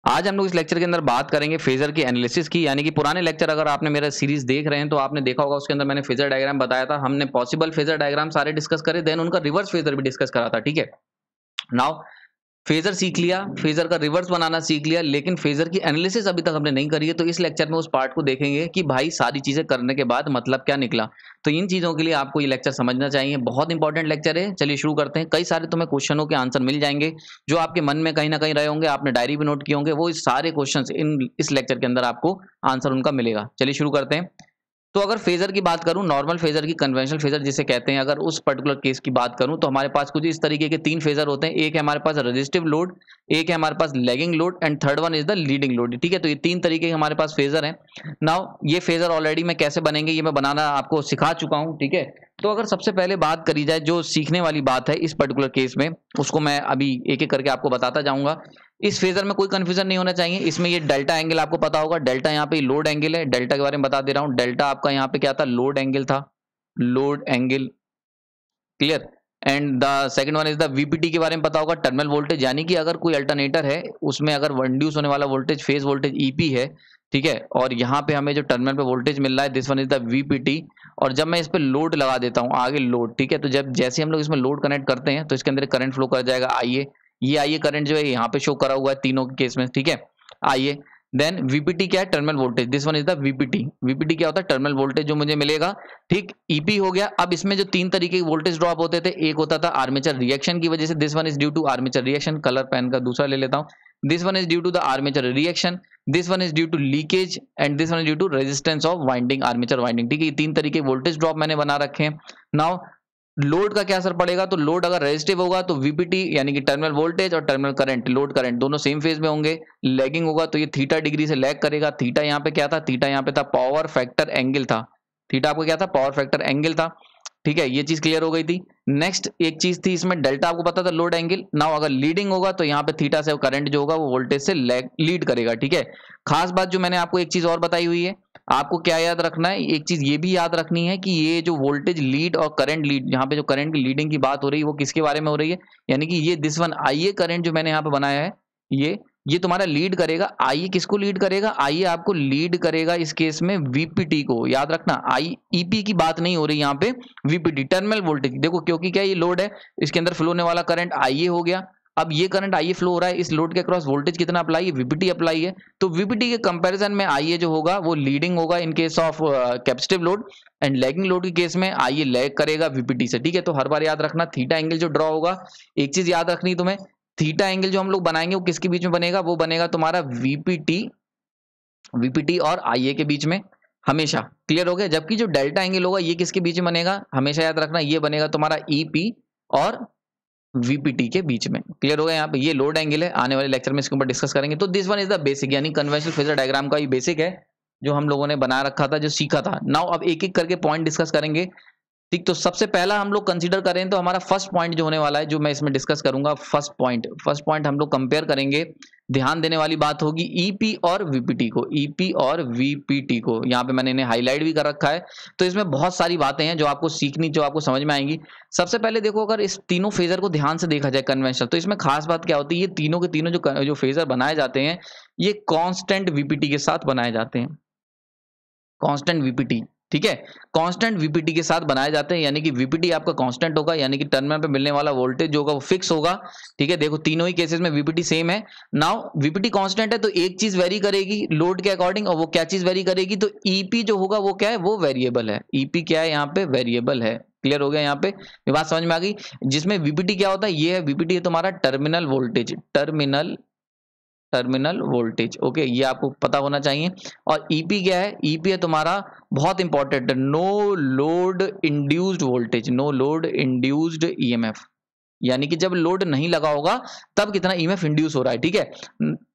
आज हम लोग इस लेक्चर के अंदर बात करेंगे फेजर की एनालिसिस की, यानी कि पुराने लेक्चर अगर आपने मेरा सीरीज देख रहे हैं तो आपने देखा होगा, उसके अंदर मैंने फेजर डायग्राम बताया था। हमने पॉसिबल फेजर डायग्राम सारे डिस्कस करे, देन उनका रिवर्स फेजर भी डिस्कस करा था। ठीक है, नाउ फेजर सीख लिया, फेजर का रिवर्स बनाना सीख लिया, लेकिन फेजर की एनालिसिस अभी तक हमने नहीं करी है। तो इस लेक्चर में उस पार्ट को देखेंगे कि भाई सारी चीजें करने के बाद मतलब क्या निकला। तो इन चीजों के लिए आपको ये लेक्चर समझना चाहिए, बहुत इंपॉर्टेंट लेक्चर है। चलिए शुरू करते हैं। कई सारे तुम्हें क्वेश्चनों के आंसर मिल जाएंगे जो आपके मन में कहीं ना कहीं रहे होंगे, आपने डायरी भी नोट किए होंगे, वो सारे क्वेश्चन इस लेक्चर के अंदर आपको आंसर उनका मिलेगा। चलिए शुरू करते हैं। तो अगर फेजर की बात करूं, नॉर्मल फेजर की, कन्वेंशनल फेजर जिसे कहते हैं, अगर उस पर्टिकुलर केस की बात करूं तो हमारे पास कुछ इस तरीके के तीन फेजर होते हैं। एक है हमारे पास रेजिस्टिव लोड, एक है हमारे पास lagging load and third one is the leading load. ठीक है, तो ये तीन तरीके के हमारे पास फेजर हैं। नाउ ये फेजर ऑलरेडी मैं कैसे बनेंगे ये मैं बनाना आपको सिखा चुका हूं। ठीक है, तो अगर सबसे पहले बात करी जाए जो सीखने वाली बात है इस पर्टिकुलर केस में, उसको मैं अभी एक एक करके आपको बताता जाऊंगा। इस फेजर में कोई कंफ्यूजन नहीं होना चाहिए। इसमें ये डेल्टा एंगल आपको पता होगा, डेल्टा यहाँ पे लोड एंगल है। डेल्टा के बारे में बता दे रहा हूँ, डेल्टा आपका यहाँ पे क्या था, लोड एंगल था, load angle. Clear. And the second one is the VPT के बारे में पता होगा, टर्मिनल वोल्टेज, यानी कि अगर कोई अल्टरनेटर है उसमें अगर इंड्यूस होने वाला वोल्टेज फेज वोल्टेज ईपी है। ठीक है, और यहाँ पे हमें जो टर्मिनल पे वोल्टेज मिल रहा है, this one is the VPT. और जब मैं इस पे लोड लगा देता हूँ आगे लोड, ठीक है, तो जब जैसे हम लोग इसमें लोड कनेक्ट करते हैं तो इसके अंदर करंट फ्लो कर जाएगा आइए। ये आइए करंट जो है यहाँ पे शो करा हुआ है तीनों के केस में। ठीक है, आइए। देन वीपीटी क्या है, terminal voltage, this one is the VPT. VPT क्या होता है, टर्मिनल वोल्टेज जो मुझे मिलेगा। ठीक, ईपी हो गया। अब इसमें जो तीन तरीके के वोल्टेज ड्रॉप होते थे, एक होता था आर्मेचर रिएक्शन की वजह से, this one is due to armature reaction. Colour pen का दूसरा ले लेता हूं। This one is due to the armature reaction, this one is due to leakage and this one is due to resistance of winding, armature winding. ठीक है, ये तीन तरीके वोल्टेज ड्रॉप मैंने बना रखे हैं। नाउ लोड का क्या असर पड़ेगा, तो लोड अगर रेजिस्टिव होगा तो वीपीटी यानी कि टर्मिनल वोल्टेज और टर्मिनल करंट, लोड करंट दोनों सेम फेज में होंगे। लैगिंग होगा तो ये थीटा डिग्री से लैग करेगा। थीटा यहाँ पे क्या था, थीटा यहाँ पे था पावर फैक्टर एंगल था। थीटा आपको क्या था, पावर फैक्टर एंगल था। ठीक है, ये चीज क्लियर हो गई थी। नेक्स्ट एक चीज थी इसमें, डेल्टा आपको पता था लोड एंगल। नाउ अगर लीडिंग होगा तो यहाँ पे थीटा से करंट जो होगा वो वोल्टेज से लीड करेगा। ठीक है, खास बात जो मैंने आपको एक चीज और बताई हुई है, आपको क्या याद रखना है, एक चीज ये भी याद रखनी है कि ये जो वोल्टेज लीड और करंट लीड, यहाँ पे जो करंट की लीडिंग की बात हो रही है वो किसके बारे में हो रही है, यानी कि ये दिस वन आईए करंट जो मैंने यहाँ पे बनाया है, ये तुम्हारा लीड करेगा। आईए किसको लीड करेगा, आईए आपको लीड करेगा इस केस में वीपीटी को। याद रखना, आई ईपी की बात नहीं हो रही यहाँ पे, वीपीटी टर्मिनल वोल्टेज। देखो क्योंकि क्या ये लोड है, इसके अंदर फ्लो होने वाला करंट आईए हो गया। अब ये करंट आईए फ्लो हो रहा है, इस लोड के अक्रॉस वोल्टेज कितना अप्लाई है, वीपीटी अप्लाई है। तो वीपीटी के कंपैरिजन में आईए जो होगा वो लीडिंग होगा in case of capacitive load, and lagging load के केस में आईए लैग करेगा वीपीटी से। ठीक है, तो हर बार याद रखना थीटा एंगल जो ड्रॉ होगा, एक चीज याद रखनी है तुम्हें, थीटा एंगल जो हम लोग बनाएंगे वो किसके बीच में बनेगा, वो बनेगा तुम्हारा वीपीटी और आईए के बीच में हमेशा। क्लियर हो गया। जबकि जो डेल्टा एंगल होगा ये किसके बीच में बनेगा, हमेशा याद रखना, ये बनेगा तुम्हारा ईपी और वीपीटी के बीच में। क्लियर हो गया। यहाँ पे ये लोड एंगल है, आने वाले लेक्चर में इसके ऊपर डिस्कस करेंगे। तो this one is the basic, यानी कन्वेंशनल फेजर डायग्राम का ये बेसिक है जो हम लोगों ने बना रखा था, जो सीखा था। नाउ अब एक एक करके पॉइंट डिस्कस करेंगे। ठीक, तो सबसे पहला हम लोग कंसीडर करें तो हमारा फर्स्ट पॉइंट जो होने वाला है, जो मैं इसमें डिस्कस करूंगा, फर्स्ट पॉइंट हम लोग कंपेयर करेंगे। ध्यान देने वाली बात होगी ईपी और वीपीटी को, ईपी और वीपीटी को। यहाँ पे मैंने इन्हें हाईलाइट भी कर रखा है। तो इसमें बहुत सारी बातें हैं जो आपको सीखनी, जो आपको समझ में आएंगी। सबसे पहले देखो, अगर इस तीनों फेजर को ध्यान से देखा जाए कन्वेंशनल, तो इसमें खास बात क्या होती है, ये तीनों के तीनों जो फेजर बनाए जाते हैं ये कांस्टेंट वीपीटी के साथ बनाए जाते हैं। कांस्टेंट वीपीटी, ठीक है, कांस्टेंट वीपीटी के साथ बनाए जाते हैं, यानी कि वीपीटी आपका कांस्टेंट होगा, यानी कि टर्मिनल पे मिलने वाला वोल्टेज जो होगा वो फिक्स होगा। ठीक है, देखो तीनों ही केसेस में वीपीटी सेम है। नाउ वीपीटी कांस्टेंट है तो एक चीज वेरी करेगी लोड के अकॉर्डिंग, और वो क्या चीज वेरी करेगी, तो ईपी जो होगा वो क्या है, वो वेरिएबल है। ईपी क्या है, यहाँ पे वेरिएबल है। क्लियर हो गया। यहाँ पे ये बात समझ में आ गई। जिसमें वीपीटी क्या होता है, ये है वीपीटी है तुम्हारा terminal voltage, terminal voltage. Okay, ये आपको पता होना चाहिए। और ईपी क्या है, ईपी है तुम्हारा बहुत important, no load induced voltage, no load induced EMF, यानी कि जब लोड नहीं लगा होगा तब कितना ईएमएफ इंड्यूस हो रहा है। ठीक है,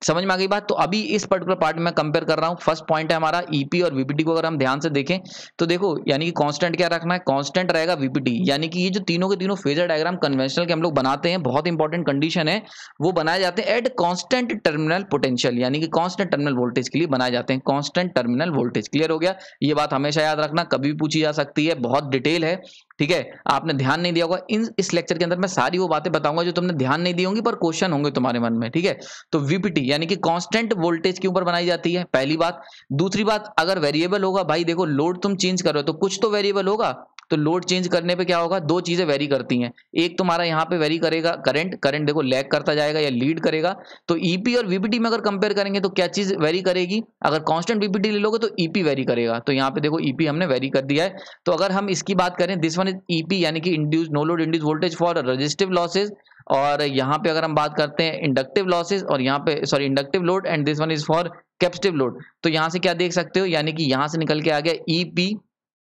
समझ में आ गई बात। तो अभी इस पर्टिकुलर पार्ट में कंपेयर कर रहा हूं। फर्स्ट पॉइंट है हमारा ईपी और वीपीटी को अगर हम ध्यान से देखें तो देखो, यानी कि कांस्टेंट क्या रखना है, कांस्टेंट रहेगा वीपीटी, यानी कि ये जो तीनों के तीनों फेजर डायग्राम कन्वेंशनल के हम लोग बनाते हैं, बहुत इंपॉर्टेंट कंडीशन है, वो बनाए जाते हैं एट कांस्टेंट टर्मिनल पोटेंशियल, यानी कि कांस्टेंट टर्मिनल वोल्टेज के लिए बनाए जाते हैं, कांस्टेंट टर्मिनल वोल्टेज। क्लियर हो गया। ये बात हमेशा याद रखना, कभी भी पूछी जा सकती है, बहुत डिटेल है। ठीक है, आपने ध्यान नहीं दिया होगा। इस लेक्चर के अंदर मैं सारी वो बातें बताऊंगा जो तुमने ध्यान नहीं दी होंगी, पर क्वेश्चन होंगे तुम्हारे मन में, ठीक है। तो वीपीटी यानी कि कांस्टेंट वोल्टेज के ऊपर बनाई जाती है, पहली बात। दूसरी बात, अगर वेरिएबल होगा, भाई देखो लोड तुम चेंज कर रहे हो तो कुछ तो वेरिएबल होगा, तो लोड चेंज करने पे क्या होगा, दो चीजें वेरी करती हैं। एक तुम्हारा यहाँ पे वेरी करेगा करंट, करंट देखो लैग करता जाएगा या लीड करेगा। तो ईपी और वीपीटी में अगर कंपेयर करेंगे तो क्या चीज वेरी करेगी, अगर कांस्टेंट वीपीटी ले लोगे तो ईपी वेरी करेगा। तो यहाँ पे देखो ईपी हमने वेरी कर दिया है। तो अगर हम इसकी बात करें, दिस वन इज ईपी यानी कि induce no load induce voltage for resistive losses, और यहाँ पे अगर हम बात करते हैं इंडक्टिव लॉसेज, और यहाँ पे sorry inductive load, and this one is for capacitive load. तो यहाँ से क्या देख सकते हो, यानी कि यहाँ से निकल के आ गया ईपी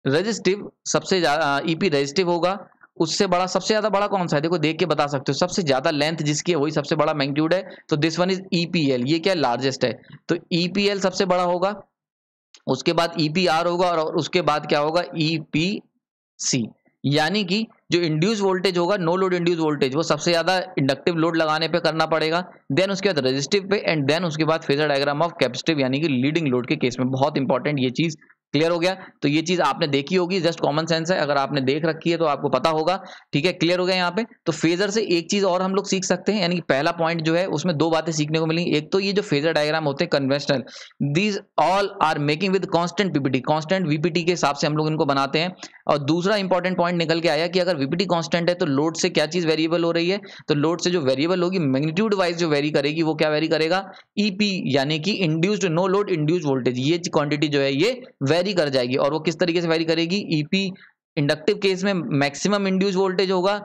रेजिस्टिव, सबसे ज्यादा ईपी रेजिस्टिव होगा। उससे बड़ा, सबसे ज्यादा बड़ा कौन सा है, देखो देख के बता सकते हो, सबसे ज्यादा लेंथ जिसकी है वही सबसे बड़ा मैग्नीट्यूड है। तो दिस वन इज ईपीएल, ये क्या लार्जेस्ट है, तो ईपीएल सबसे बड़ा होगा। उसके बाद ईपीआर होगा, और उसके बाद क्या होगा, ईपीसी। यानी कि जो इंड्यूस वोल्टेज होगा, नो लोड इंड्यूस वोल्टेज, वो सबसे ज्यादा इंडक्टिव लोड लगाने पे करना पड़ेगा, देन उसके बाद रेजिस्टिव पे, एंड देन उसके बाद फेजर डायग्राम ऑफ कैपेसिटिव यानी कि लीडिंग लोड के केस में। बहुत इंपॉर्टेंट ये चीज, क्लियर हो गया। तो ये चीज आपने देखी होगी, जस्ट कॉमन सेंस है, अगर आपने देख रखी है तो आपको पता होगा, ठीक है, क्लियर हो गया यहाँ पे। तो फेजर से एक चीज और हम लोग सीख सकते हैं, यानी कि पहला पॉइंट जो है उसमें दो बातें सीखने को मिलेंगी। एक तो ये जो फेजर डायग्राम होते हैं conventional, these all are making with constant PPT, constant VPT के हिसाब से हम लोग इनको बनाते हैं। और दूसरा इंपॉर्टेंट पॉइंट निकल के आया कि अगर वीपीटी कांस्टेंट है तो लोड से क्या चीज वेरिएबल हो रही है, तो लोड से जो वेरिएबल होगी मैग्नीट्यूड वाइज जो वेरी करेगी वो क्या वेरी करेगा, ईपी यानी कि induced no load induced voltage, ये क्वांटिटी जो है ये वेरी कर जाएगी। और वो किस तरीके से वेरी करेगी, ईपी इंडक्टिव केस में मैक्सिमम इंड्यूस वोल्टेज होगा,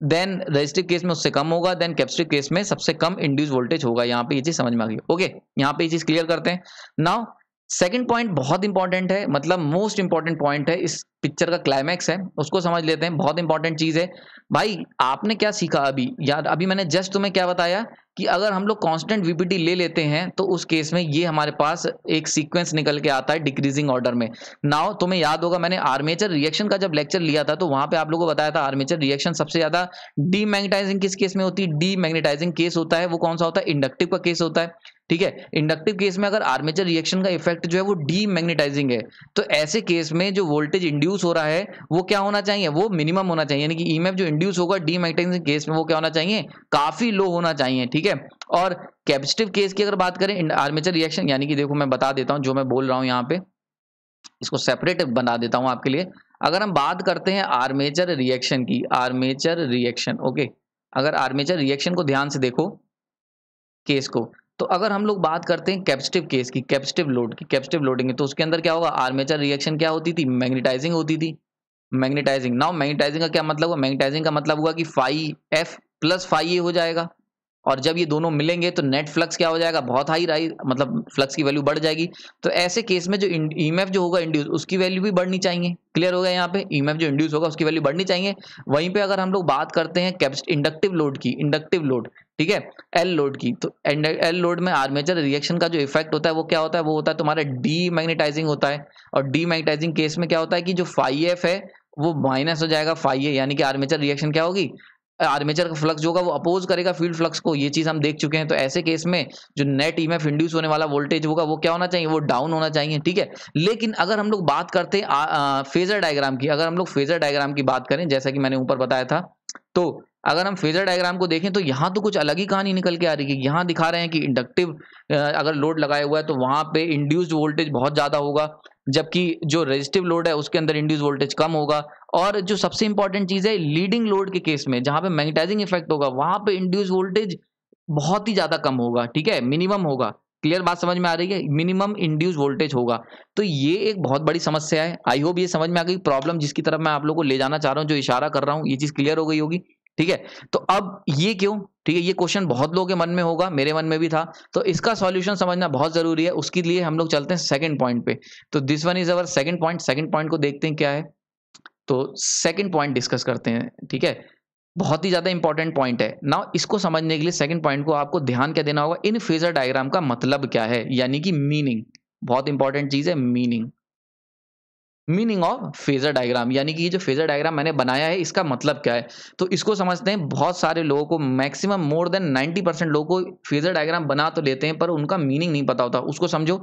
देन रेजिस्टिव केस में उससे कम होगा, देन कैपेसिटिव केस में सबसे कम इंड्यूस वोल्टेज होगा। यहाँ पे ये चीज समझ में आ गई, ओके, यहाँ पे ये चीज क्लियर करते हैं। नाउ सेकंड पॉइंट बहुत इंपॉर्टेंट है, मतलब मोस्ट इंपॉर्टेंट पॉइंट है, इस पिक्चर का क्लाइमैक्स है, उसको समझ लेते हैं, बहुत इंपॉर्टेंट चीज है। भाई आपने क्या सीखा अभी यार, अभी मैंने जस्ट तुम्हें क्या बताया कि अगर हम लोग कांस्टेंट वीपीटी ले लेते हैं तो उस केस में ये हमारे पास एक सीक्वेंस निकल के आता है डिक्रीजिंग ऑर्डर में। नाउ तुम्हें याद होगा मैंने आर्मेचर रिएक्शन का जब लेक्चर लिया था तो वहां पे आप लोगों को बताया था आर्मेचर रिएक्शन सबसे ज्यादा डीमैग्नेटाइजिंग किस केस में होती है, डीमैग्नेटाइजिंग केस होता है, वो कौन सा होता है, इंडक्टिव का केस होता है, ठीक है। इंडक्टिव केस में अगर आर्मेचर रिएक्शन का इफेक्ट जो है वो डीमैग्नेटाइजिंग है, तो ऐसे केस में जो वोल्टेज इंड्यूस हो रहा है वो क्या होना चाहिए, वो मिनिमम होना चाहिए, यानी कि ईएमएफ जो इंड्यूस होगा डीमैग्नेटाइजिंग केस में वो क्या होना चाहिए, काफी लो होना चाहिए, ठीक है। और कैपेसिटिव केस की अगर बात करें आर्मेचर रिएक्शन, यानी कि देखो मैं बता देता हूं जो मैं बोल रहा हूं, यहाँ पे इसको सेपरेट बना देता हूं आपके लिए। अगर हम बात करते हैं आर्मेचर रिएक्शन की, आर्मेचर रिएक्शन, ओके, अगर आर्मेचर रिएक्शन को ध्यान से देखो केस को, तो अगर हम लोग बात करते हैं कैपेसिटिव केस की, कैपेसिटिव लोड की, कैपेसिटिव लोडिंग, तो उसके अंदर क्या होगा, आर्मेचर रिएक्शन क्या होती थी, मैग्नेटाइजिंग होती थी, मैग्नेटाइजिंग। नाउ मैग्नेटाइजिंग का क्या मतलब हुआ, मैग्नेटाइजिंग का मतलब हुआ कि फाई एफ प्लस फाई ए हो जाएगा, और जब ये दोनों मिलेंगे तो नेट फ्लक्स क्या हो जाएगा, बहुत हाई राइज, मतलब फ्लक्स की वैल्यू बढ़ जाएगी। तो ऐसे केस में जो ईएमएफ जो होगा इंड्यूस, उसकी वैल्यू भी बढ़नी चाहिए, क्लियर हो गया। यहाँ पे ईएमएफ जो इंड्यूस होगा उसकी वैल्यू बढ़नी चाहिए। वहीं पे अगर हम लोग बात करते हैं इंडक्टिव लोड की, इंडक्टिव लोड, ठीक है, एल लोड की, तो एल लोड में आर्मेचर रिएक्शन का जो इफेक्ट होता है वो क्या होता है, वो होता है तुम्हारा डीमैग्नेटाइजिंग होता है। और डीमैग्नेटाइजिंग केस में क्या होता है कि जो फाई एफ है वो माइनस हो जाएगा फाई ए, यानी कि आर्मेचर रिएक्शन क्या होगी, आर्मेचर का फ्लक्स जो होगा वो अपोज करेगा फील्ड फ्लक्स को, ये चीज हम देख चुके हैं। तो ऐसे केस में जो नेट ईएमएफ इंड्यूस होने वाला वोल्टेज होगा वो क्या होना चाहिए, वो डाउन होना चाहिए, ठीक है। लेकिन अगर हम लोग बात करते हैं फेजर डायग्राम की, अगर हम लोग फेजर डायग्राम की बात करें, जैसा कि मैंने ऊपर बताया था, तो अगर हम फेजर डायग्राम को देखें तो यहाँ तो कुछ अलग ही कहानी निकल के आ रही है। यहाँ दिखा रहे हैं कि इंडक्टिव अगर लोड लगाया हुआ है तो वहां पे इंड्यूस्ड वोल्टेज बहुत ज्यादा होगा, जबकि जो रेजिस्टिव लोड है उसके अंदर इंड्यूस वोल्टेज कम होगा। और जो सबसे इंपॉर्टेंट चीज है, लीडिंग लोड के केस में जहां पे मैग्नेटाइजिंग इफेक्ट होगा वहां पे इंड्यूस वोल्टेज बहुत ही ज्यादा कम होगा, ठीक है, मिनिमम होगा। क्लियर बात समझ में आ रही है, मिनिमम इंड्यूस वोल्टेज होगा। तो ये एक बहुत बड़ी समस्या है। आई होप ये समझ में आ गई प्रॉब्लम जिसकी तरफ मैं आप लोगों को ले जाना चाह रहा हूँ, जो इशारा कर रहा हूँ, ये चीज क्लियर हो गई होगी, ठीक है। तो अब ये क्यों, ठीक है, ये क्वेश्चन बहुत लोगों के मन में होगा, मेरे मन में भी था, तो इसका सॉल्यूशन समझना बहुत जरूरी है। उसके लिए हम लोग चलते हैं सेकंड पॉइंट पे। तो this one is our second point. Second point को देखते हैं क्या है, तो सेकंड पॉइंट डिस्कस करते हैं, ठीक है, बहुत ही ज्यादा इंपॉर्टेंट पॉइंट है। नाउ इसको समझने के लिए सेकंड पॉइंट को आपको ध्यान क्या देना होगा, इन फेजर डायग्राम का मतलब क्या है, यानी कि मीनिंग, बहुत इंपॉर्टेंट चीज है meaning, meaning of phasor diagram, यानी कि ये जो फेजर डायग्राम मैंने बनाया है इसका मतलब क्या है। तो इसको समझते हैं। बहुत सारे लोगों को, मैक्सिमम मोर देन 90% लोगों को फेजर डायग्राम बना तो लेते हैं पर उनका मीनिंग नहीं पता होता, उसको समझो।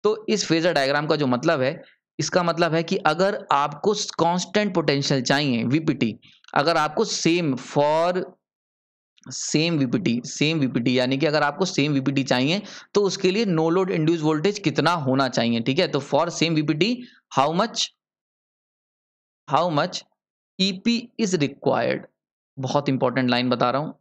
तो इस फेजर डायग्राम का जो मतलब है, इसका मतलब है कि अगर आपको कांस्टेंट पोटेंशियल चाहिए वीपीटी, अगर आपको सेम वीपीटी यानी कि अगर आपको सेम वीपीटी चाहिए तो उसके लिए नो लोड इंड्यूस वोल्टेज कितना होना चाहिए, ठीक है। तो for same VPT how much EP is required, बहुत इंपॉर्टेंट लाइन बता रहा हूं,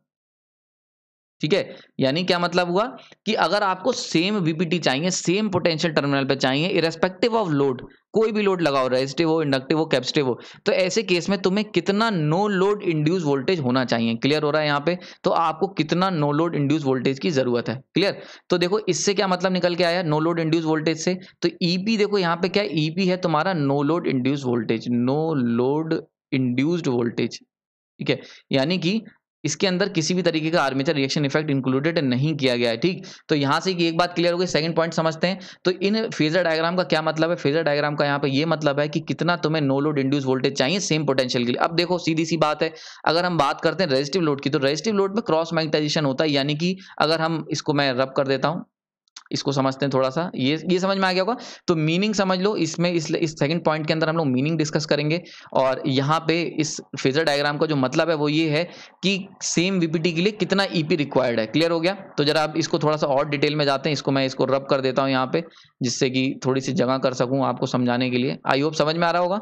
ठीक है। यानी क्या मतलब हुआ कि अगर आपको सेम वीपीटी चाहिए, सेम पोटेंशियल टर्मिनल पे चाहिए, इरेस्पेक्टिव ऑफ लोड, कोई भी लोड लगाओ, रेजिस्टिव हो, इंडक्टिव हो, कैपेसिटिव हो, तो ऐसे केस में तुम्हें कितना नो लोड इंड्यूस वोल्टेज होना चाहिए। क्लियर हो रहा है यहाँ पे? तो आपको कितना नो लोड इंड्यूस वोल्टेज की जरूरत है। क्लियर? तो देखो इससे क्या मतलब निकल के आया नो लोड इंड्यूस वोल्टेज से, तो ईपी देखो यहाँ पे क्या है, ईपी है तुम्हारा no load induce voltage, no load induced voltage, ठीक है। यानी कि इसके अंदर किसी भी तरीके का आर्मेचर रिएक्शन इफेक्ट इंक्लूडेड नहीं किया गया है, ठीक। तो यहां से एक बात क्लियर हो गई। सेकंड पॉइंट समझते हैं। तो इन फेजर डायग्राम का क्या मतलब है? फेजर डायग्राम का यहाँ पे ये मतलब है कि कितना तुम्हें नो लोड इंड्यूस वोल्टेज चाहिए सेम पोटेंशियल के लिए। अब देखो सीधी सी बात है, अगर हम बात करते हैं रेजिस्टिव लोड की, तो रेजिस्टिव लोड में क्रॉस मैग्नेटाइजेशन होता है, यानी कि अगर हम इसको मैं रब कर देता हूं, इसको समझते हैं थोड़ा सा, ये समझ में आ गया होगा। तो मीनिंग समझ लो इसमें, इस सेकंड पॉइंट के अंदर हम लोग मीनिंग डिस्कस करेंगे। और यहाँ पे इस फेजर डायग्राम का जो मतलब है वो ये है कि सेम वीपीटी के लिए कितना ईपी रिक्वायर्ड है। क्लियर हो गया? तो जरा आप इसको थोड़ा सा और डिटेल में जाते हैं। इसको मैं इसको रब कर देता हूँ यहाँ पे, जिससे कि थोड़ी सी जगह कर सकूँ आपको समझाने के लिए। आई होप समझ में आ रहा होगा,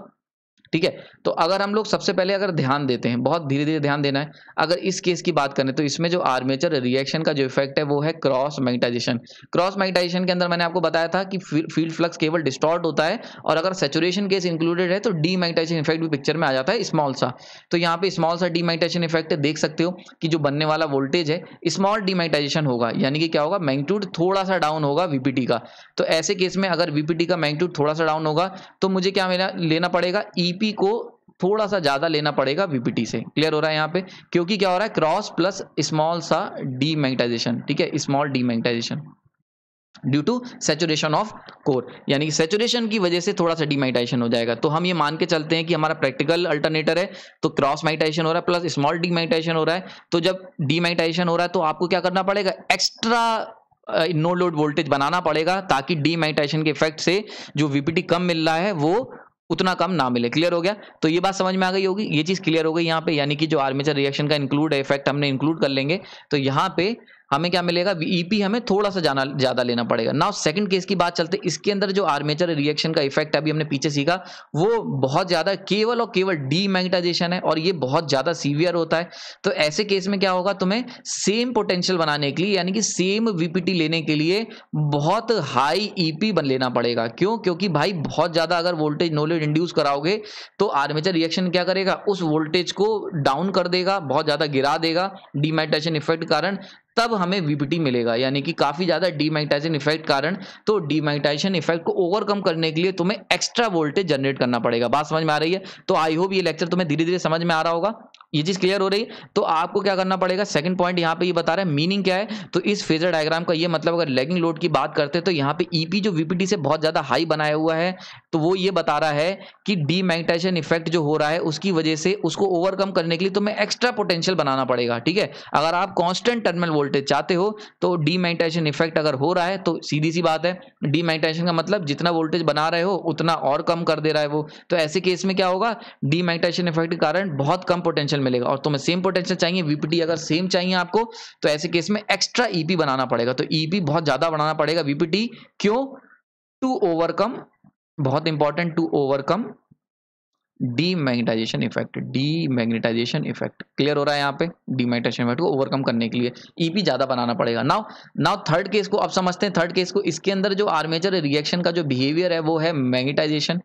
ठीक है। तो अगर हम लोग सबसे पहले अगर ध्यान देते हैं, बहुत धीरे धीरे ध्यान देना है, अगर इस केस की बात करें तो इसमें जो आर्मेचर रिएक्शन का जो इफेक्ट है वो है क्रॉस मैग्नेटाइजेशन। क्रॉस मैग्नेटाइजेशन के अंदर मैंने आपको बताया था कि फील्ड फ्लक्स केवल डिस्टॉर्ट होता है, और अगर सैचुरेशन केस इंक्लूडेड है तो डीमैग्नेटाइजेशन इफेक्ट भी पिक्चर में आ जाता है, स्मॉल सा। तो यहाँ पे स्मॉल सा डीमैग्नेटाइजेशन इफेक्ट देख सकते हो कि जो बनने वाला वोल्टेज है स्मॉल डीमैग्नेटाइजेशन होगा, यानी कि क्या होगा, मैग्नीट्यूड थोड़ा सा डाउन होगा वीपीटी का। तो ऐसे केस में अगर वीपीटी का मैग्नीट्यूड थोड़ा सा डाउन होगा तो मुझे क्या लेना पड़ेगा, ईपी को थोड़ा सा ज्यादा लेना पड़ेगा वीपीटी से। क्लियर हो रहा है यहाँ पे? क्योंकि क्या हो रहा है, क्रॉस प्लस स्मॉल सा डीमैग्नेटाइजेशन, ठीक है, small demagnetization due to saturation of core, यानी कि सैचुरेशन की वजह से थोड़ा सा डीमैग्नेटाइजेशन हो जाएगा। तो हम ये मान के चलते हैं कि हमारा प्रैक्टिकल अल्टरनेटर है, तो क्रॉस मैग्नेटाइजेशन हो रहा है प्लस स्मॉल डीमैग्नेटाइजेशन हो रहा है। तो जब डीमैग्नेटाइजेशन हो रहा है तो आपको क्या करना पड़ेगा, एक्स्ट्रा नो लोड वोल्टेज बनाना पड़ेगा, ताकि डीमैग्नेटाइजेशन के इफेक्ट से जो वीपीटी कम मिल रहा है वो उतना कम ना मिले। क्लियर हो गया? तो ये बात समझ में आ गई होगी, ये चीज क्लियर हो गई यहाँ पे, यानी कि जो आर्मेचर रिएक्शन का इंक्लूड है इफेक्ट हमने इंक्लूड कर लेंगे, तो यहाँ पे हमें क्या मिलेगा, ईपी हमें थोड़ा सा ज्यादा लेना पड़ेगा। नाउ सेकंड केस की बात चलते, इसके अंदर जो आर्मेचर रिएक्शन का इफेक्ट अभी हमने पीछे सीखा वो बहुत ज्यादा केवल और केवल डीमैग्नेटाइजेशन है, और ये बहुत ज्यादा सीवियर होता है। तो ऐसे केस में क्या होगा, तुम्हें सेम पोटेंशियल बनाने के लिए, यानी कि सेम वीपीटी लेने के लिए बहुत हाई ईपी बन लेना पड़ेगा। क्यों? क्योंकि भाई बहुत ज्यादा अगर वोल्टेज नो लोड इंड्यूस कराओगे तो आर्मेचर रिएक्शन क्या करेगा, उस वोल्टेज को डाउन कर देगा, बहुत ज्यादा गिरा देगा डीमैग्नेटाइजेशन इफेक्ट के कारण, तब हमें वीपीटी मिलेगा, यानी कि काफी ज्यादा डीमैग्नेटाइजेशन इफेक्ट कारण। तो डीमैग्नेटाइजेशन इफेक्ट को ओवरकम करने के लिए तुम्हें एक्स्ट्रा वोल्टेज जनरेट करना पड़ेगा। बात समझ में आ रही है? तो आई होप ये लेक्चर तुम्हें धीरे धीरे समझ में आ रहा होगा, ये चीज क्लियर हो रही है। तो आपको क्या करना पड़ेगा, सेकंड पॉइंट यहाँ पे ये बता रहा है मीनिंग क्या है। तो इस फेजर डायग्राम का ये मतलब, अगर लैगिंग लोड की बात करते हैं तो यहाँ पे ईपी जो वीपीटी से बहुत ज्यादा हाई बनाया हुआ है, तो वो ये बता रहा है कि डीमैग्नेटाइजेशन इफेक्ट जो हो रहा है उसकी वजह से उसको ओवरकम करने के लिए तुम्हें एक्स्ट्रा पोटेंशियल बनाना पड़ेगा, ठीक है। अगर आप कांस्टेंट टर्मिनल वोल्टेज चाहते हो तो डीमैग्नेटाइजेशन इफेक्ट अगर हो रहा है तो सीधी सी बात है, डीमैग्नेटाइजेशन का मतलब जितना वोल्टेज बना रहे हो उतना और कम कर दे रहा है वो। तो ऐसे केस में क्या होगा, डीमैग्नेटाइजेशन इफेक्ट के कारण बहुत कम पोटेंशियल मिलेगा, और तुम्हें सेम पोटेंशियल चाहिए, वीपीटी अगर सेम चाहिए आपको, तो ऐसे केस में एक्स्ट्रा ईपी बनाना पड़ेगा। तो ईपी बहुत ज्यादा बनाना पड़ेगा वीपीटी, क्यों? टू ओवरकम, बहुत important, to overcome demagnetization effect, demagnetization effect. Clear हो रहा है यहाँ पे? डीमैग्नेटाइजेशन इफेक्ट को ओवरकम करने के लिए ईपी ज्यादा बनाना पड़ेगा। नाउ थर्ड केस को अब समझते हैं। थर्ड केस को, इसके अंदर जो आर्मेचर रिएक्शन का जो बिहेवियर है वो है मैग्नेटाइजेशन।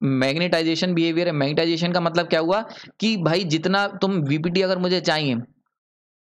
मैग्नेटाइजेशन बिहेवियर है। मैग्नेटाइजेशन का मतलब क्या हुआ कि भाई जितना तुम वीपीटी अगर मुझे चाहिए,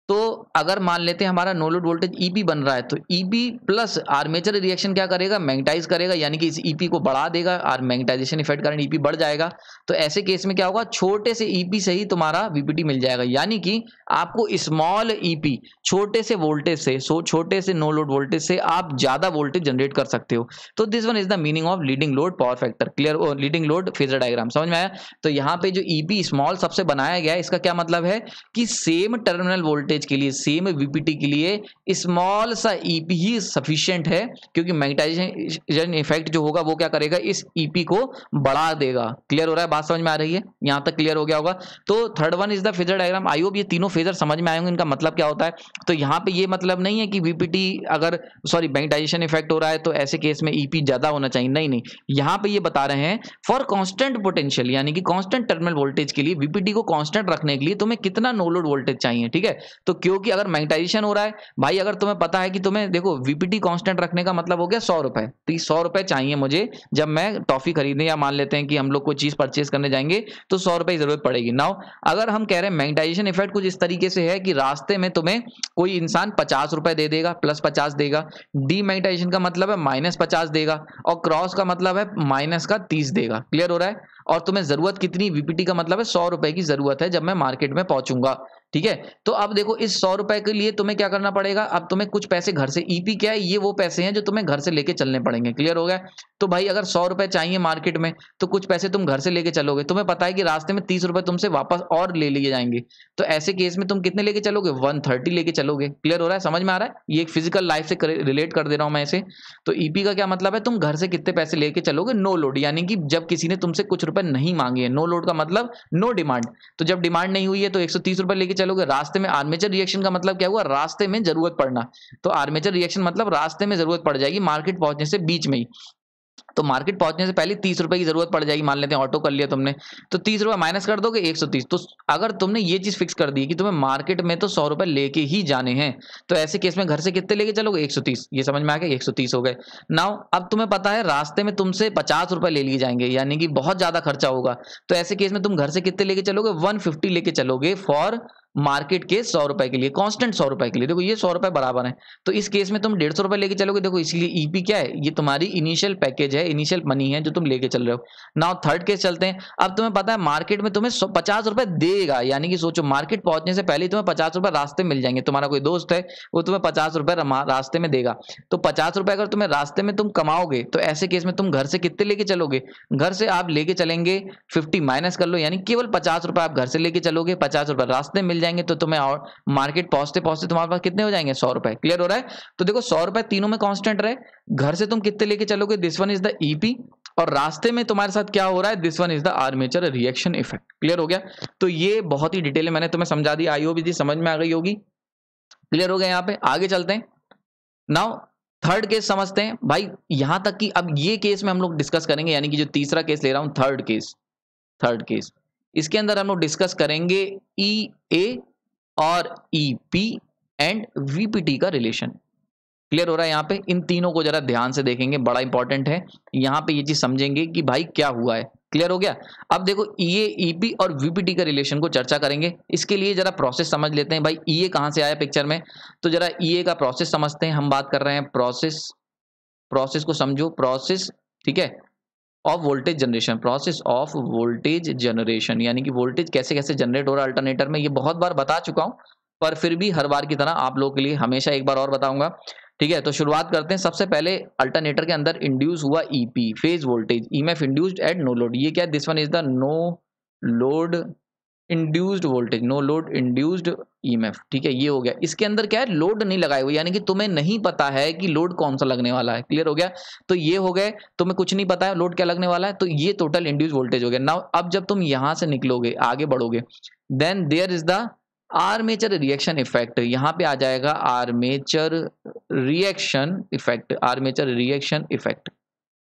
तो अगर मान लेते हैं हमारा नो लोड वोल्टेज ईपी बन रहा है, तो ईपी प्लस आर्मेचर रिएक्शन क्या करेगा, मैग्नेटाइज करेगा, यानी कि इस ईपी को बढ़ा देगा, और मैग्नेटाइजेशन इफेक्ट कारण ईपी बढ़ जाएगा। तो ऐसे केस में क्या होगा, छोटे से ईपी से ही तुम्हारा वीपीटी मिल जाएगा, यानी कि आपको स्मॉल ईपी, छोटे से वोल्टेज से, छोटे से नो लोड वोल्टेज से आप ज्यादा वोल्टेज जनरेट कर सकते हो। तो this one is the meaning of leading load power factor. Clear? Leading load phasor diagram समझ में आया? तो यहाँ पे जो ईपी स्मॉल सबसे बनाया गया है, इसका क्या मतलब है कि सेम टर्मिनल वोल्टेज वोल्टेज के लिए, सेम वीपीटी के लिए स्मॉल सा ईपी ही सफिशिएंट है, क्योंकि मैग्नेटाइजेशन इफेक्ट जो होगा वो क्या करेगा, इस ईपी को बढ़ा देगा। क्लियर हो रहा है, बात समझ में आ रही है, यहां तक क्लियर हो गया होगा। तो third one is the phasor diagram. I hope ये तीनों फेजर समझ में आए होंगे, इनका मतलब क्या होता है। तो यहाँ पे ये मतलब नहीं है कि वीपीटी अगर मैग्नेटाइजेशन इफेक्ट हो रहा है तो ऐसे केस में ईपी ज्यादा होना चाहिए, नहीं नहीं, यहाँ पे ये बता रहे हैं फॉर कांस्टेंट पोटेंशियल यानी कि कांस्टेंट टर्मिनल वोल्टेज के लिए वीपीटी को कांस्टेंट रखने के लिए तुम्हें कितना नो लोड वोल्टेज चाहिए, ठीक है। तो क्योंकि अगर मैग्नेटाइजेशन हो रहा है भाई, अगर तुम्हें पता है कि तुम्हें देखो वीपीटी कांस्टेंट रखने का मतलब हो गया 100 रुपए, तो 100 रुपए चाहिए मुझे जब मैं टॉफी खरीदने, या मान लेते हैं कि हम लोग कोई चीज परचेज करने जाएंगे तो 100 रुपए की जरूरत पड़ेगी। नाउ अगर हम कह रहे हैं मैग्नेटाइजेशन इफेक्ट कुछ इस तरीके से है कि रास्ते में तुम्हें कोई इंसान 50 रुपए दे देगा, प्लस 50 देगा, डीमैग्नेटाइजेशन का मतलब है -50 देगा, और क्रॉस का मतलब है -30 देगा। क्लियर हो रहा है। और तुम्हें जरूरत कितनी, वीपीटी का मतलब है 100 रुपए की जरूरत है जब मैं मार्केट में पहुंचूंगा, ठीक है। तो अब देखो इस 100 रुपए के लिए तुम्हें क्या करना पड़ेगा, अब तुम्हें कुछ पैसे घर से, ईपी क्या है, ये वो पैसे हैं जो तुम्हें घर से लेके चलने पड़ेंगे। क्लियर हो गया। तो भाई अगर 100 रुपए चाहिए मार्केट में, तो कुछ पैसे तुम घर से लेके चलोगे, तुम्हें पता है कि रास्ते में 30 रुपए तुमसे वापस और ले लिए जाएंगे, तो ऐसे केस में तुम कितने लेके चलोगे, 130 लेके चलोगे। क्लियर हो रहा है, समझ में आ रहा है, ये एक फिजिकल लाइफ से रिलेट कर दे रहा हूं मैं इसे। तो ईपी का क्या मतलब है, तुम घर से कितने पैसे लेके चलोगे, नो लोड, यानी कि जब किसी ने तुमसे कुछ रुपए नहीं मांगे हैं, नो लोड का मतलब नो डिमांड, तो जब डिमांड नहीं हुई है तो 130 रुपए लेके चलोगे। रास्ते में आर्मेचर रिएक्शन का मतलब क्या हुआ, रास्ते में जरूरत पड़ना, तो आर्मेचर रिएक्शन मतलब रास्ते में जरूरत पड़ जाएगी मार्केट पहुंचने से बीच में ही, तो मार्केट पहुंचने से पहले 30 रुपए की जरूरत पड़ जाएगी। मान लेते हैं ऑटो कर लिया तुमने, तो 30 रुपए माइनस कर दोगे 130। तो अगर तुमने ये चीज फिक्स कर दी कि तुम्हें मार्केट में तो 100 रुपए लेके ही जाने हैं, तो ऐसे केस में घर से कितने लेके चलोगे, 130। ये समझ में आ गया, 130 हो गए। नाउ अब तुम्हें पता है रास्ते में तुमसे 50 रुपए ले लिए जाएंगे, यानी कि बहुत ज्यादा खर्चा होगा, तो ऐसे केस में तुम घर से कितने लेके चलोगे, 150 लेके चलोगे फॉर मार्केट के 100 रुपए के लिए, कांस्टेंट 100 रुपए के लिए। देखो ये 100 रुपए बराबर है, तो इस केस में तुम 150 रुपए लेके चलोगे। देखो इसलिए ईपी क्या है, ये तुम्हारी इनिशियल पैकेज है, इनिशियल मनी है जो तुम लेके चल रहे हो। नाउ थर्ड केस चलते हैं। अब तुम्हें पता है मार्केट में तुम्हें 50 रुपए देगा, यानी कि सोचो मार्केट पहुंचने से पहले तुम्हें 50 रुपए रास्ते मिल जाएंगे। तुम्हारा कोई दोस्त है वो तुम्हें 50 रुपए रास्ते में देगा, तो 50 रुपए अगर तुम्हें रास्ते में तुम कमाओगे, तो ऐसे केस में तुम घर से कितने लेके चलोगे, घर से आप लेके चलेंगे 50 माइनस कर लो, यानी केवल 50 रुपए आप घर से लेके चलोगे, 50 रुपए रास्ते मिल जाएंगे, तो तुम्हें और मार्केट पहुंचते पहुंचते तुम्हारे पास कितने हो जाएंगे, 100 रुपए। क्लियर हो रहा है। तो देखो 100 रुपए तीनों में कांस्टेंट रहे, घर से तुम कितने लेके चलोगे, this one is the EP, और रास्ते में तुम्हारे साथ क्या हो रहा है, this one is the armature reaction effect. Clear हो गया। तो ये बहुत ही डिटेल में मैंने तुम्हें समझा दी, आई होप समझ में आ गई होगी। क्लियर हो गया। यहाँ पे आगे चलते हैं। नाउ थर्ड केस समझते हैं भाई, यहां तक कि अब ये केस में हम लोग डिस्कस करेंगे, यानी कि जो तीसरा केस ले रहा हूं, थर्ड केस, इसके अंदर हम लोग डिस्कस करेंगे ई ए और ईपी एंड वीपीटी का रिलेशन। क्लियर हो रहा है। यहाँ पे इन तीनों को जरा ध्यान से देखेंगे, बड़ा इंपॉर्टेंट है, यहाँ पे ये चीज समझेंगे कि भाई क्या हुआ है। क्लियर हो गया। अब देखो ईए, ईपी और वीपीटी का रिलेशन को चर्चा करेंगे। इसके लिए जरा प्रोसेस समझ लेते हैं भाई, ईए कहां से आया पिक्चर में, तो जरा ईए का प्रोसेस समझते हैं। हम बात कर रहे हैं प्रोसेस को समझो, प्रोसेस, ठीक है, of voltage generation, process of voltage generation, यानी कि वोल्टेज कैसे कैसे जनरेट हो रहा है अल्टरनेटर में। ये बहुत बार बता चुका हूं, पर फिर भी हर बार की तरह आप लोगों के लिए हमेशा एक बार और बताऊंगा, ठीक है। तो शुरुआत करते हैं। सबसे पहले अल्टरनेटर के अंदर इंड्यूस हुआ EP, phase voltage, EMF induced at no load. ये क्या है, this one is the no load induced voltage, no load induced EMF, ठीक है, ये हो गया। इसके अंदर क्या है, लोड नहीं लगाए हुए, यानी कि तुम्हें नहीं पता है कि लोड कौन सा लगने वाला है। क्लियर हो गया। तो ये हो गए, तुम्हें कुछ नहीं पता है लोड क्या लगने वाला है, तो ये टोटल इंड्यूस्ड वोल्टेज हो गया। नाउ अब जब तुम यहां से निकलोगे, आगे बढ़ोगे, then there is the armature reaction effect. यहां पे आ जाएगा armature reaction effect, armature reaction effect,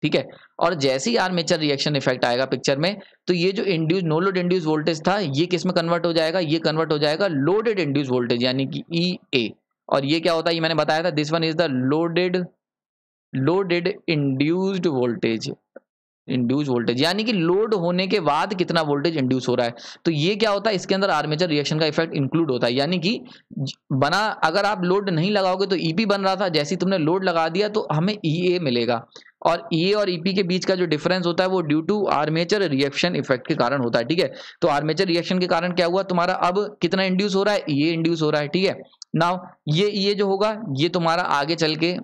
ठीक है। और जैसे ही आर्मेचर रिएक्शन इफेक्ट आएगा पिक्चर में, तो ये जो induce, no load induce voltage था, ये किस में कन्वर्ट हो जाएगा, ये कन्वर्ट हो जाएगा लोडेड इंड्यूस वोल्टेज, यानी कि ई ए। और ये क्या होता है, ये मैंने बताया था, this one is the loaded induced voltage, induce voltage, यानी कि लोड होने के बाद कितना वोल्टेज इंड्यूस हो रहा है। तो ये क्या होता है, इसके अंदर आर्मेचर रिएक्शन का इफेक्ट इंक्लूड होता है, यानी कि बना, अगर आप लोड नहीं लगाओगे तो ईपी बन रहा था, जैसे ही तुमने लोड लगा दिया तो हमें ईए मिलेगा। और ईए और ईपी के बीच का जो डिफरेंस होता है वो due to armature reaction effect के कारण होता है, ठीक है। तो आर्मेचर रिएक्शन के कारण क्या हुआ, तुम्हारा अब कितना इंड्यूस हो रहा है, ईए इंड्यूस हो रहा है, ठीक है। नाउ ये ईए जो होगा, ये तुम्हारा आगे चल के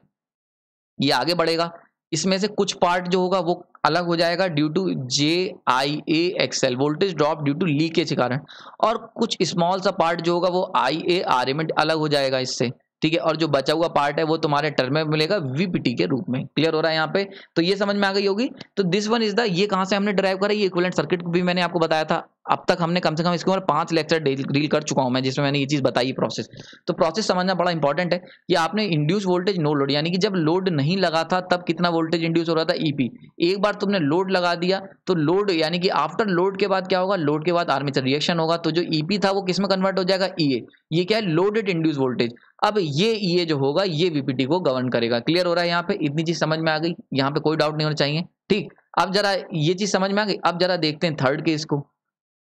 ये आगे बढ़ेगा, इसमें से कुछ पार्ट जो होगा वो अलग हो जाएगा due to JIA-XL, voltage drop due to leakage के कारण, और कुछ स्मॉल सा पार्ट जो होगा वो IARA में अलग हो जाएगा इससे, ठीक है। और जो बचा हुआ पार्ट है वो तुम्हारे टर्म में मिलेगा VPT के रूप में। क्लियर हो रहा है यहाँ पे? तो ये समझ में आ गई होगी। तो दिस वन इज द, ये कहाँ से हमने ड्राइव करा, ये इक्विवेलेंट सर्किट भी मैंने आपको बताया था। अब तक हमने कम से कम इसके ऊपर 5 लेक्चर डील कर चुका हूं मैं, जिसमें मैंने ये चीज बताई प्रोसेस। तो प्रोसेस समझना बड़ा इंपॉर्टेंट है कि आपने इंड्यूस वोल्टेज नो लोड, यानी कि जब लोड नहीं लगा था तब कितना वोल्टेज इंड्यूस हो रहा था, EP। एक बार तुमने लोड लगा दिया तो लोड, यानी कि आफ्टर लोड के बाद क्या होगा, लोड के बाद आर्मेचर रिएक्शन होगा, तो जो EP था वो किस में कन्वर्ट हो जाएगा, EA। ये क्या है, लोडेड इंड्यूस वोल्टेज। अब ये EA जो होगा ये VPT को गवर्न करेगा। क्लियर हो रहा है यहाँ पे? इतनी चीज समझ में आ गई, यहाँ पे कोई डाउट नहीं होना चाहिए, ठीक। अब जरा ये चीज समझ में आ गई। अब जरा देखते हैं थर्ड केस को।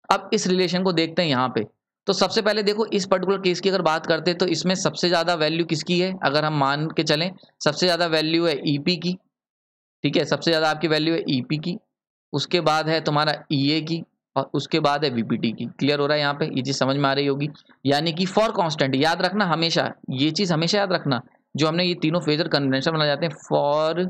अब इस रिलेशन को देखते हैं यहाँ पे। तो सबसे पहले देखो, इस पर्टिकुलर केस की अगर बात करते हैं तो इसमें सबसे ज्यादा वैल्यू किसकी है, अगर हम मान के चलें सबसे ज्यादा वैल्यू है EP की, ठीक है। सबसे ज्यादा आपकी वैल्यू है EP की, उसके बाद है तुम्हारा EA की, और उसके बाद है VPT की। क्लियर हो रहा है यहाँ पे? ये चीज समझ में आ रही होगी। यानी कि फॉर कांस्टेंट, याद रखना हमेशा, ये चीज हमेशा याद रखना, जो हमने ये तीनों फेजर कन्वेंशन बनाए जाते हैं, फॉर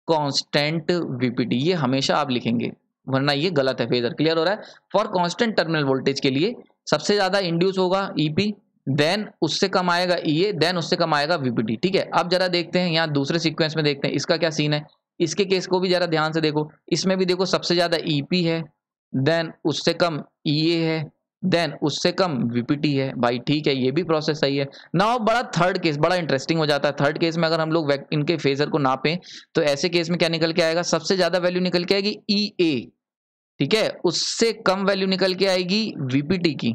कांस्टेंट VPT, ये हमेशा आप लिखेंगे, वरना ये गलत है फेजर। क्लियर हो रहा है? फॉर कांस्टेंट टर्मिनल वोल्टेज के लिए सबसे ज्यादा इंड्यूस होगा EP, देन उससे कम आएगा EA, देन उससे कम आएगा VPT, ठीक है। अब जरा देखते हैं यहाँ दूसरे सीक्वेंस में, देखते हैं इसका क्या सीन है। इसके केस को भी जरा ध्यान से देखो, इसमें भी देखो सबसे ज्यादा EP है, देन उससे कम EA है, देन उससे कम VPT है। भाई ठीक है, ये भी प्रोसेस सही है। नाउ बड़ा थर्ड केस बड़ा इंटरेस्टिंग हो जाता है। थर्ड केस में अगर हम लोग इनके फेजर को नापें तो ऐसे केस में क्या निकल के आएगा, सबसे ज्यादा वैल्यू निकल के आएगी EA, ठीक है, उससे कम वैल्यू निकल के आएगी VPT की,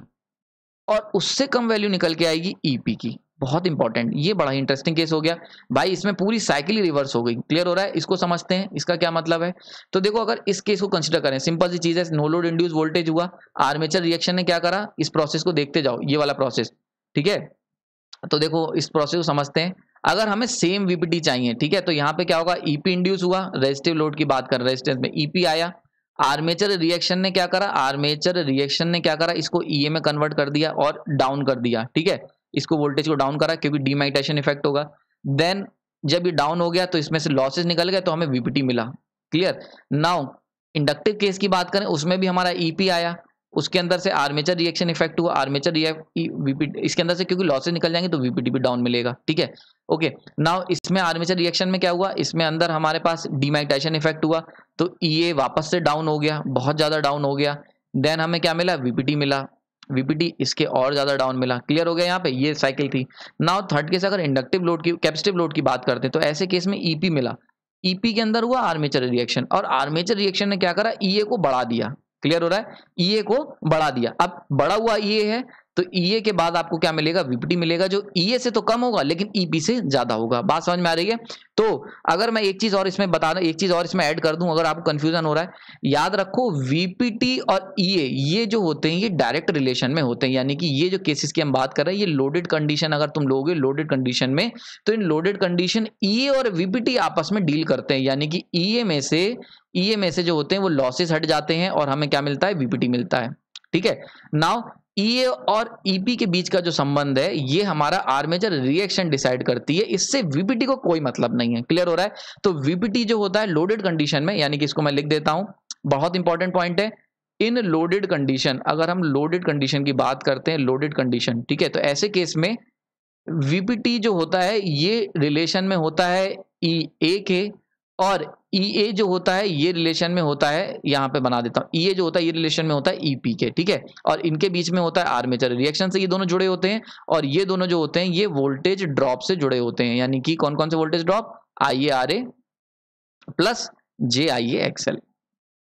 और उससे कम वैल्यू निकल के आएगी EP की। बहुत इंपॉर्टेंट, ये बड़ा ही इंटरेस्टिंग केस हो गया भाई, इसमें पूरी साइकिल ही रिवर्स हो गई। क्लियर हो रहा है? इसको समझते हैं, इसका क्या मतलब है। तो देखो, अगर इस केस को कंसीडर करें, सिंपल सी चीज है, नो लोड इंड्यूस वोल्टेज हुआ, आर्मेचर रिएक्शन ने क्या करा, इस प्रोसेस को देखते जाओ, ये वाला प्रोसेस, ठीक है। तो देखो इस प्रोसेस को समझते हैं। अगर हमें सेम VPT चाहिए, ठीक है, तो यहाँ पे क्या होगा, EP इंड्यूस हुआ, रेजिस्टिव लोड की बात कर, रेजिस्टेंस में EP आया, आर्मेचर रिएक्शन ने क्या करा, आर्मेचर रिएक्शन ने क्या करा, इसको EA में कन्वर्ट कर दिया और डाउन कर दिया, ठीक है, इसको वोल्टेज को डाउन करा क्योंकि डीमैग्नेटाइजेशन इफेक्ट होगा। देन जब ये डाउन हो गया तो इसमें से लॉसेस निकल गए, तो हमें VPT मिला। क्लियर। नाउ इंडक्टिव केस की बात करें, उसमें भी हमारा EP आया, उसके अंदर से आर्मेचर रिएक्शन इफेक्ट हुआ, आर्मेचर VPT इसके अंदर से, क्योंकि लॉसेस निकल जाएंगे तो VPT भी डाउन मिलेगा, ठीक है। ओके, नाउ इसमें आर्मेचर रिएक्शन में क्या हुआ, इसमें अंदर हमारे पास डीमैग्नेटाइजेशन इफेक्ट हुआ, तो EA वापस से डाउन हो गया, बहुत ज्यादा डाउन हो गया। देन हमें क्या मिला, VPT मिला, VPT इसके और ज्यादा डाउन मिला। क्लियर हो गया यहाँ पे? ये साइकिल थी। नाउ थर्ड केस, अगर इंडक्टिव लोड की, कैपेसिटिव लोड की बात करते हैं, तो ऐसे केस में EP मिला, EP के अंदर हुआ आर्मेचर रिएक्शन, और आर्मेचर रिएक्शन ने क्या करा, EA को बढ़ा दिया। क्लियर हो रहा है? EA को बढ़ा दिया। अब बढ़ा हुआ EA है, तो EA के बाद आपको क्या मिलेगा, VPT मिलेगा, जो EA से तो कम होगा लेकिन EP से ज्यादा होगा। बात समझ में आ रही है? तो अगर मैं एक चीज और इसमें बता दूं, एक चीज और इसमें ऐड कर दूं, अगर आपको कंफ्यूजन हो रहा है, याद रखो VPT और EA ये जो होते हैं ये डायरेक्ट रिलेशन में होते हैं। यानी कि ये जो केसेस की हम बात कर रहे हैं, ये लोडेड कंडीशन अगर तुम लोगे, लोडेड कंडीशन में, तो इन लोडेड कंडीशन EA और VPT आपस में डील करते हैं। यानी कि EA में से जो होते हैं वो लॉसेस हट जाते हैं और हमें क्या मिलता है, VPT मिलता है, ठीक है। नाउ EA और EP के बीच का जो संबंध है, ये हमारा आर्मेचर रिएक्शन डिसाइड करती है, इससे VPT को कोई मतलब नहीं है। क्लियर हो रहा है? तो VPT जो होता है लोडेड कंडीशन में, यानी कि इसको मैं लिख देता हूं, बहुत इंपॉर्टेंट पॉइंट है, इन लोडेड कंडीशन, अगर हम लोडेड कंडीशन की बात करते हैं, लोडेड कंडीशन, ठीक है, तो ऐसे केस में VPT जो होता है ये रिलेशन में होता है EA के, और EA जो होता है ये रिलेशन में होता है, यहां पे बना देता हूं, EA जो होता है ये रिलेशन में होता है EP के, ठीक है, और इनके बीच में होता है आर्मेचर रिएक्शन से ये दोनों जुड़े होते हैं, और ये दोनों जो होते हैं ये वोल्टेज ड्रॉप से जुड़े होते हैं। यानी कि कौन कौन से voltage drop, IARA plus JIA-XL।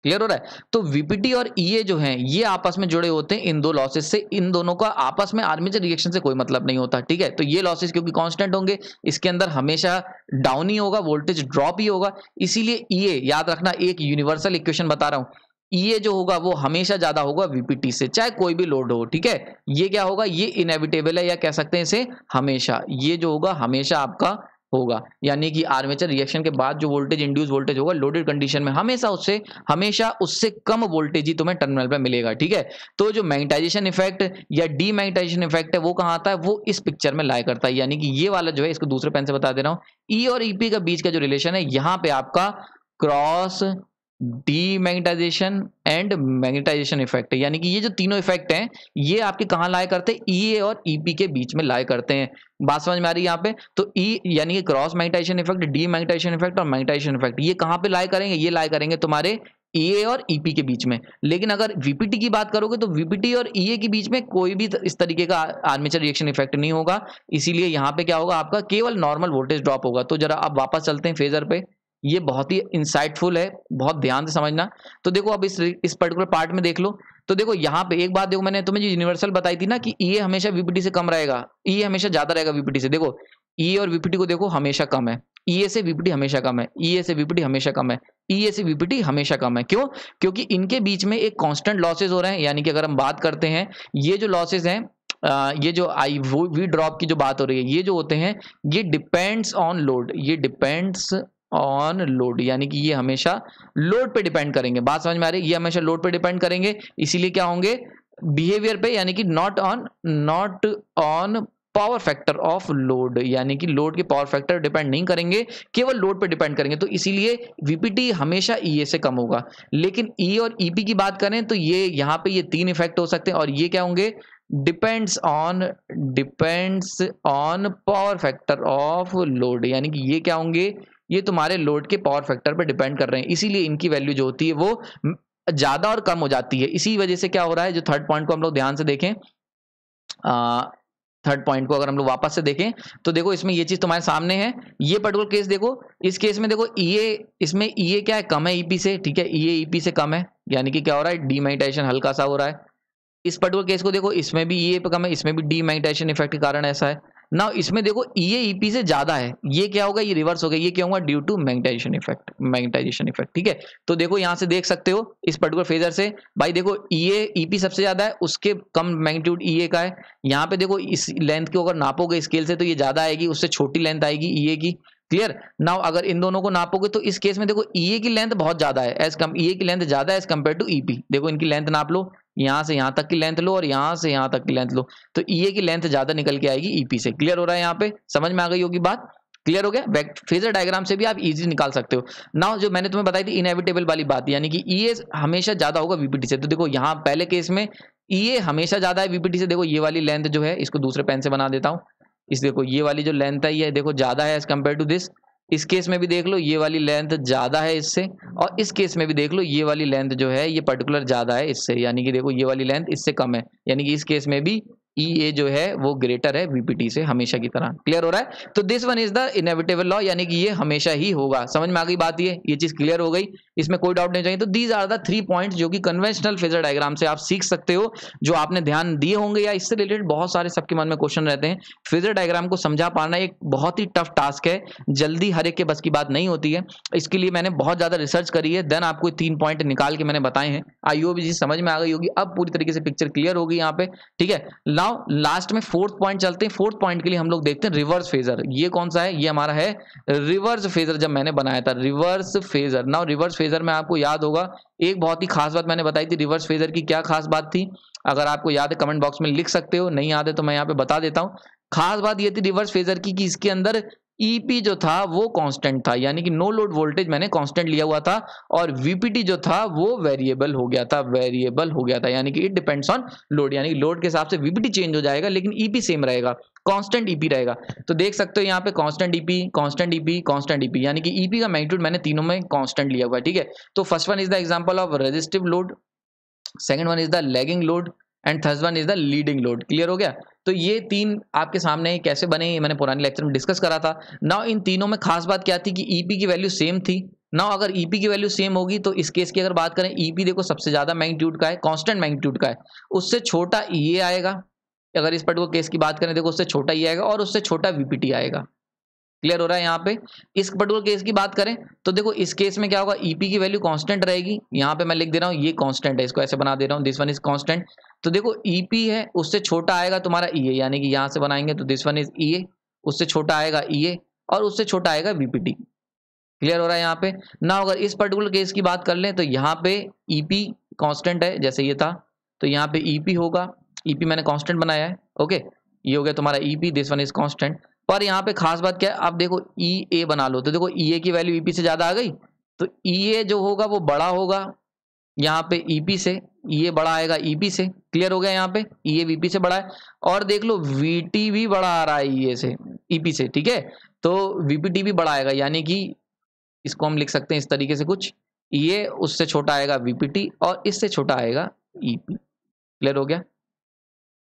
Clear हो रहा है? तो VPT और EA जो हैं ये आपस में जुड़े होते हैं इन दो लॉसेस से, इन दोनों का आपस में आर्मेचर रिएक्शन से कोई मतलब नहीं होता, ठीक है। तो ये लॉसेस क्योंकि कांस्टेंट होंगे, इसके अंदर हमेशा डाउन ही होगा, वोल्टेज ड्रॉप ही होगा, इसीलिए EA, याद रखना, एक यूनिवर्सल इक्वेशन बता रहा हूं, EA जो होगा वो हमेशा ज्यादा होगा VPT से, चाहे कोई भी लोड हो, ठीक है। ये क्या होगा, ये इनएविटेबल है, या कह सकते हैं इसे हमेशा, ये जो होगा हमेशा आपका होगा, यानी कि आर्मेचर रिएक्शन के बाद जो वोल्टेज इंड्यूस वोल्टेज होगा लोडेड कंडीशन में हमेशा उससे कम वोल्टेज ही तुम्हें टर्मिनल पे मिलेगा, ठीक है। तो जो मैग्नेटाइजेशन इफेक्ट या डीमैग्नेटाइजेशन इफेक्ट है वो कहाँ आता है, वो इस पिक्चर में लाई करता है, यानी कि ये वाला जो है, इसको दूसरे पेन से बता दे रहा हूँ, ई और ईपी का बीच का जो रिलेशन है, यहाँ पे आपका cross demagnetization and magnetization effect है, यानी कि ये जो तीनों इफेक्ट हैं ये आपके कहाँ लाए करते हैं, ईए और ईपी के बीच में लाए करते हैं। बात समझ में आ रही है यहाँ पे। तो ई यानी कि cross magnetization effect, demagnetization effect और मैग्नेटाइजेशन इफेक्ट, ये कहाँ पे लाए करेंगे, ये लाए करेंगे तुम्हारे ईए और ईपी के बीच में। लेकिन अगर वीपीटी की बात करोगे तो वीपीटी और ईए के बीच में कोई भी इस तरीके का आर्मेचर रिएक्शन इफेक्ट नहीं होगा, इसीलिए यहाँ पे क्या होगा, आपका केवल नॉर्मल वोल्टेज ड्रॉप होगा। तो जरा अब वापस चलते हैं फेजर पे, ये बहुत ही इंसाइटफुल है, बहुत ध्यान से समझना। तो देखो अब इस पर्टिकुलर पार्ट में देख लो, तो देखो यहाँ पे एक बात देखो, मैंने तुम्हें जो यूनिवर्सल बताई थी ना कि ई हमेशा वीपीटी से कम रहेगा, ई हमेशा ज्यादा रहेगा वीपीटी से। देखो ई और वीपीटी को देखो हमेशा कम है, ई से वीपीटी हमेशा कम है, ई से वीपीटी हमेशा कम है, ई से वीपीटी हमेशा कम है। क्यों? क्योंकि इनके बीच में एक कांस्टेंट लॉसेज हो रहे हैं, यानी कि अगर हम बात करते हैं ये जो लॉसेज हैं, ये जो आई वी ड्रॉप की जो बात हो रही है, ये जो होते हैं ये डिपेंड्स ऑन लोड, ये डिपेंड्स ऑन लोड, यानी कि ये हमेशा लोड पे डिपेंड करेंगे। बात समझ में आ रही है, ये हमेशा लोड पे डिपेंड करेंगे, इसीलिए क्या होंगे, बिहेवियर पे, यानी कि not on power factor of load, यानी कि लोड के पावर फैक्टर डिपेंड नहीं करेंगे, केवल लोड पे डिपेंड करेंगे। तो इसीलिए वीपीटी हमेशा ईए से कम होगा। लेकिन ई और ईपी की बात करें तो ये यहाँ पे ये तीन इफेक्ट हो सकते हैं, और ये क्या होंगे, depends on power factor of load, यानी कि ये क्या होंगे, ये तुम्हारे लोड के पावर फैक्टर पर डिपेंड कर रहे हैं, इसीलिए इनकी वैल्यू जो होती है वो ज्यादा और कम हो जाती है। इसी वजह से क्या हो रहा है, जो थर्ड पॉइंट को हम लोग ध्यान से देखें, थर्ड पॉइंट को अगर हम लोग वापस से देखें तो देखो इसमें ये चीज तुम्हारे सामने है, ये पर्टिकुलर केस देखो, इस केस में देखो ईए, इसमें ईए क्या है, कम है ईपी से, ठीक है, ईए ईपी से कम है, यानी कि क्या हो रहा है, डीमैग्नेटाइजेशन हल्का सा हो रहा है। इस पर्टिकुलर केस को देखो, इसमें भी ईए पे कम है, इसमें भी डीमैग्नेटाइजेशन इफेक्ट के कारण ऐसा है ना। इसमें देखो ईए ईपी से ज्यादा है, ये क्या होगा, ये रिवर्स हो गया, ये क्या होगा, ड्यू टू मैग्नेटाइजेशन इफेक्ट, ठीक है। तो देखो यहां से देख सकते हो इस पर्टिकुलर फेजर से, भाई देखो ईए ईपी सबसे ज्यादा है, उसके कम मैग्नीट्यूड ईए का है। यहाँ पे देखो इस लेंथ को अगर नापोगे स्केल से तो ये ज्यादा आएगी, उससे छोटी लेंथ आएगी ईए की, क्लियर। नाउ अगर इन दोनों को नापोगे तो इस केस में देखो ईए की लेंथ बहुत ज्यादा है, ईए की लेंथ ज्यादा है एज कंपेयर टू ईपी। देखो इनकी लेंथ नाप लो, यहां से यहां तक की लेंथ लो और यहां से यहां तक की लेंथ लो, तो ईए की लेंथ ज्यादा निकल के आएगी ईपी से। क्लियर हो रहा है, यहाँ पे समझ में आ गई होगी बात, क्लियर हो गया। फेजर डायग्राम से भी आप इजी निकाल सकते हो। नाउ जो मैंने तुम्हें बताई थी इनएविटेबल वाली बात, यानी कि ईए हमेशा ज्यादा होगा वीपीटी से। तो देखो यहाँ पहले केस में ईए हमेशा ज्यादा है वीपीटी से। देखो ये वाली लेंथ जो है, इसको दूसरे पेन से बना देता हूँ, इस देखो ये वाली जो लेंथ है ये देखो ज्यादा है एज कंपेयर टू दिस। इस केस में भी देख लो ये वाली लेंथ ज्यादा है इससे, और इस केस में भी देख लो ये वाली लेंथ जो है ये पर्टिकुलर ज्यादा है इससे, यानी कि देखो ये वाली लेंथ इससे कम है, यानी कि इस केस में भी ईए जो है वो ग्रेटर है वीपीटी से हमेशा की तरह। क्लियर हो रहा है। तो this one is the inevitable law, यानी कि ये हमेशा ही होगा। समझ में आ गई बात, ये चीज क्लियर हो गई, इसमें कोई डाउट नहीं चाहिए। तो दीज आर द 3 पॉइंट्स जो कि कन्वेंशनल फेजर डायग्राम से आप सीख सकते हो, जो आपने ध्यान दिए होंगे या इससे रिलेटेड बहुत सारे सबके मन में क्वेश्चन रहते हैं। फेजर डायग्राम को समझा पाना एक बहुत ही टफ टास्क है, जल्दी हर एक के बस की बात नहीं होती है। इसके लिए मैंने बहुत ज्यादा रिसर्च करी है, देन आपको 3 पॉइंट निकाल के मैंने बताए हैं। आई होप जी समझ में आ गई होगी, अब पूरी तरीके से पिक्चर क्लियर होगी यहाँ पे, ठीक है। नाउ लास्ट में 4th पॉइंट चलते हैं। 4th पॉइंट के लिए हम लोग देखते हैं रिवर्स फेजर। ये कौन सा है, ये हमारा है रिवर्स फेजर, जब मैंने बनाया था reverse phasor. Now reverse phasor में आपको याद होगा एक बहुत ही खास बात मैंने बताई थी, रिवर्स फेजर की क्या खास बात थी, अगर आपको याद है कमेंट बॉक्स में लिख सकते हो, नहीं याद है तो मैं यहाँ पे बता देता हूँ। खास बात ये थी रिवर्स फेजर की कि इसके अंदर ईपी जो था वो कांस्टेंट था, यानी कि नो लोड वोल्टेज मैंने कांस्टेंट लिया हुआ था, और वीपीटी जो था वो वेरिएबल हो गया था, यानी कि इट डिपेंड्स ऑन लोड, यानी कि लोड के हिसाब से वीपीटी चेंज हो जाएगा लेकिन ईपी सेम रहेगा, कांस्टेंट ईपी रहेगा। तो देख सकते हो यहाँ पे कांस्टेंट ईपी, यानी कि ईपी का मैग्नीट्यूड मैंने तीनों में कांस्टेंट लिया हुआ है, ठीक है। तो first one is the example of resistive load, second one is the lagging load, and third one is the leading load. Clear हो गया। तो ये 3 आपके सामने कैसे बने ये मैंने पुराने लेक्चर में डिस्कस करा था। नाउ इन तीनों में खास बात क्या थी कि ईपी की वैल्यू सेम थी। नाउ अगर ईपी की वैल्यू सेम होगी तो इस केस की अगर बात करें, ईपी देखो सबसे ज्यादा मैग्नीट्यूड का है, कांस्टेंट मैग्नीट्यूड का है, उससे छोटा ईए आएगा। अगर इस पर्टिकुलर केस की बात करें देखो उससे छोटा ई आएगा और उससे छोटा वीपीटी आएगा। क्लियर हो रहा है यहाँ पे। इस पर्टिकुलर केस की बात करें तो देखो इस केस में क्या होगा, ईपी की वैल्यू कांस्टेंट रहेगी, यहाँ पे मैं लिख दे रहा हूँ ये कांस्टेंट है, इसको ऐसे बना दे रहा हूँ, दिस वन इज कांस्टेंट। तो देखो ईपी है उससे छोटा आएगा तुम्हारा ईए, यानी कि यहाँ से बनाएंगे तो दिस वन इज ईए, उससे छोटा आएगा ईए, और उससे छोटा आएगा वीपीटी। क्लियर हो रहा है यहाँ पे ना। अगर इस पर्टिकुलर केस की बात कर लें तो यहाँ पे ईपी कांस्टेंट है, जैसे ये था, तो यहाँ पे ईपी होगा, ईपी मैंने कांस्टेंट बनाया है, ओके, ये हो गया तुम्हारा EP, this one is constant. पर यहाँ पे खास बात क्या है, आप देखो ई ए बना लो, तो देखो ई ए की वैल्यू ईपी से ज्यादा आ गई, तो ई ए जो होगा वो बड़ा होगा यहाँ पे ईपी से, ये बड़ा आएगा ईपी से। क्लियर हो गया, यहाँ पे ये वीपी से बड़ा है। और देख लो वीटी भी बड़ा आ रहा है ये से, ईपी से, ठीक है, तो वीपीटी भी बड़ा आएगा, यानी कि इसको हम लिख सकते हैं इस तरीके से कुछ, ये उससे छोटा आएगा वीपीटी और इससे छोटा आएगा ईपी। क्लियर हो गया,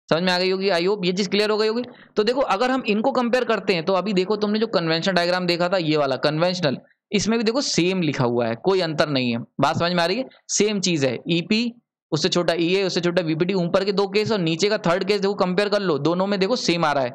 समझ में आ गई होगी, आई होप ये चीज क्लियर हो गई होगी। तो देखो अगर हम इनको कंपेयर करते हैं तो अभी देखो तुमने जो कन्वेंशनल डायग्राम देखा था, ये वाला कन्वेंशनल, इसमें भी देखो सेम लिखा हुआ है, कोई अंतर नहीं है। बात समझ में आ रही है, सेम चीज है, ईपी उससे छोटा ईए उससे छोटा वीपीटी, ऊपर के दो केस और नीचे का थर्ड केस देखो कंपेयर कर लो, दोनों में देखो सेम आ रहा है।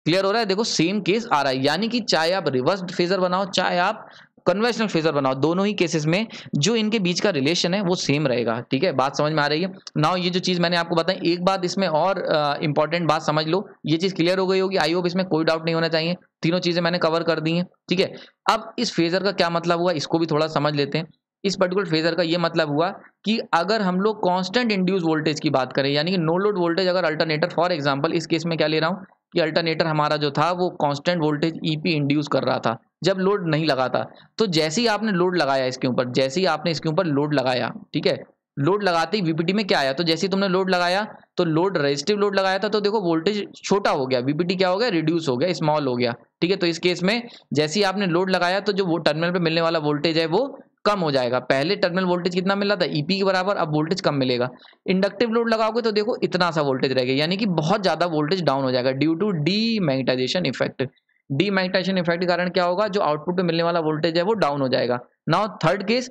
क्लियर हो रहा है, देखो सेम केस आ रहा है, यानी कि चाहे आप रिवर्स फेजर बनाओ चाहे आप कन्वेंशनल फेजर बनाओ, दोनों ही केसेस में जो इनके बीच का रिलेशन है वो सेम रहेगा। ठीक है, बात समझ में आ रही है। नाउ ये जो चीज मैंने आपको बताई, एक बात इसमें और इंपॉर्टेंट बात समझ लो, ये चीज क्लियर हो गई होगी, आई होप इसमें कोई डाउट नहीं होना चाहिए, तीनों चीजें मैंने कवर कर दी हैं। ठीक है, अब इस फेजर का क्या मतलब हुआ इसको भी थोड़ा समझ लेते हैं। इस पर्टिकुलर फेजर का ये मतलब हुआ कि अगर हम लोग कांस्टेंट इंड्यूस वोल्टेज की बात करें, यानी कि नो लोड वोल्टेज, अगर अल्टरनेटर, फॉर एग्जांपल इस केस में क्या ले रहा हूं कि अल्टरनेटर हमारा जो था वो कांस्टेंट वोल्टेज ईपी इंड्यूस कर रहा था जब लोड नहीं लगा था, तो जैसे ही आपने लोड लगाया इसके ऊपर, जैसे ही आपने इसके ऊपर लोड लगाया, ठीक है, लोड लगाते ही वीपीटी में क्या आया, तो जैसे ही तुमने लोड लगाया तो लोड रेजिस्टिव लोड लगाया था, तो देखो वोल्टेज छोटा हो गया, वीपीटी क्या हो गया, रिड्यूस हो गया, स्मॉल हो गया। ठीक है, तो इस केस में जैसे ही आपने लोड लगाया तो जो वो टर्मिनल पे मिलने वाला वोल्टेज है वो कम हो जाएगा। पहले टर्मिनल वोल्टेज कितना मिल रहा था, ईपी के बराबर, अब वोल्टेज कम मिलेगा। इंडक्टिव लोड लगाओगे तो देखो इतना सा वोल्टेज रहेगा, यानी कि बहुत ज्यादा वोल्टेज डाउन हो जाएगा due to demagnetization effect. Demagnetization effect के कारण क्या होगा, जो आउटपुट पे मिलने वाला वोल्टेज है वो डाउन हो जाएगा। नाउ थर्ड केस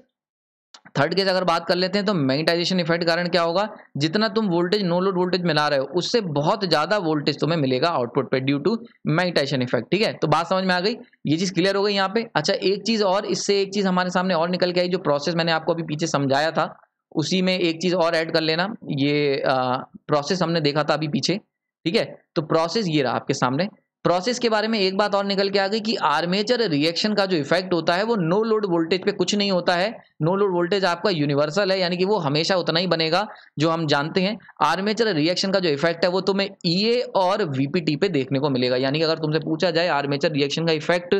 अगर बात कर लेते हैं तो मैग्नेटाइजेशन इफेक्ट के कारण क्या होगा, जितना तुम वोल्टेज नो लोड वोल्टेज मिला रहे हो उससे बहुत ज्यादा वोल्टेज तुम्हें मिलेगा आउटपुट पे ड्यू टू मैग्नेटाइजेशन इफेक्ट। ठीक है, तो बात समझ में आ गई, ये चीज क्लियर हो गई यहाँ पे। अच्छा, एक चीज और, इससे एक चीज हमारे सामने और निकल के आई, जो प्रोसेस मैंने आपको अभी पीछे समझाया था उसी में एक चीज और ऐड कर लेना। ये प्रोसेस हमने देखा था अभी पीछे, ठीक है, तो प्रोसेस ये रहा आपके सामने। प्रोसेस के बारे में एक बात और निकल के आ गई कि आर्मेचर रिएक्शन का जो इफेक्ट होता है वो नो लोड वोल्टेज पे कुछ नहीं होता है। नो लोड वोल्टेज आपका यूनिवर्सल है, यानी कि वो हमेशा उतना ही बनेगा जो हम जानते हैं। आर्मेचर रिएक्शन का जो इफेक्ट है वो तुम्हें ईए और वीपीटी पे देखने को मिलेगा, यानी कि अगर तुमसे पूछा जाए आर्मेचर रिएक्शन का इफेक्ट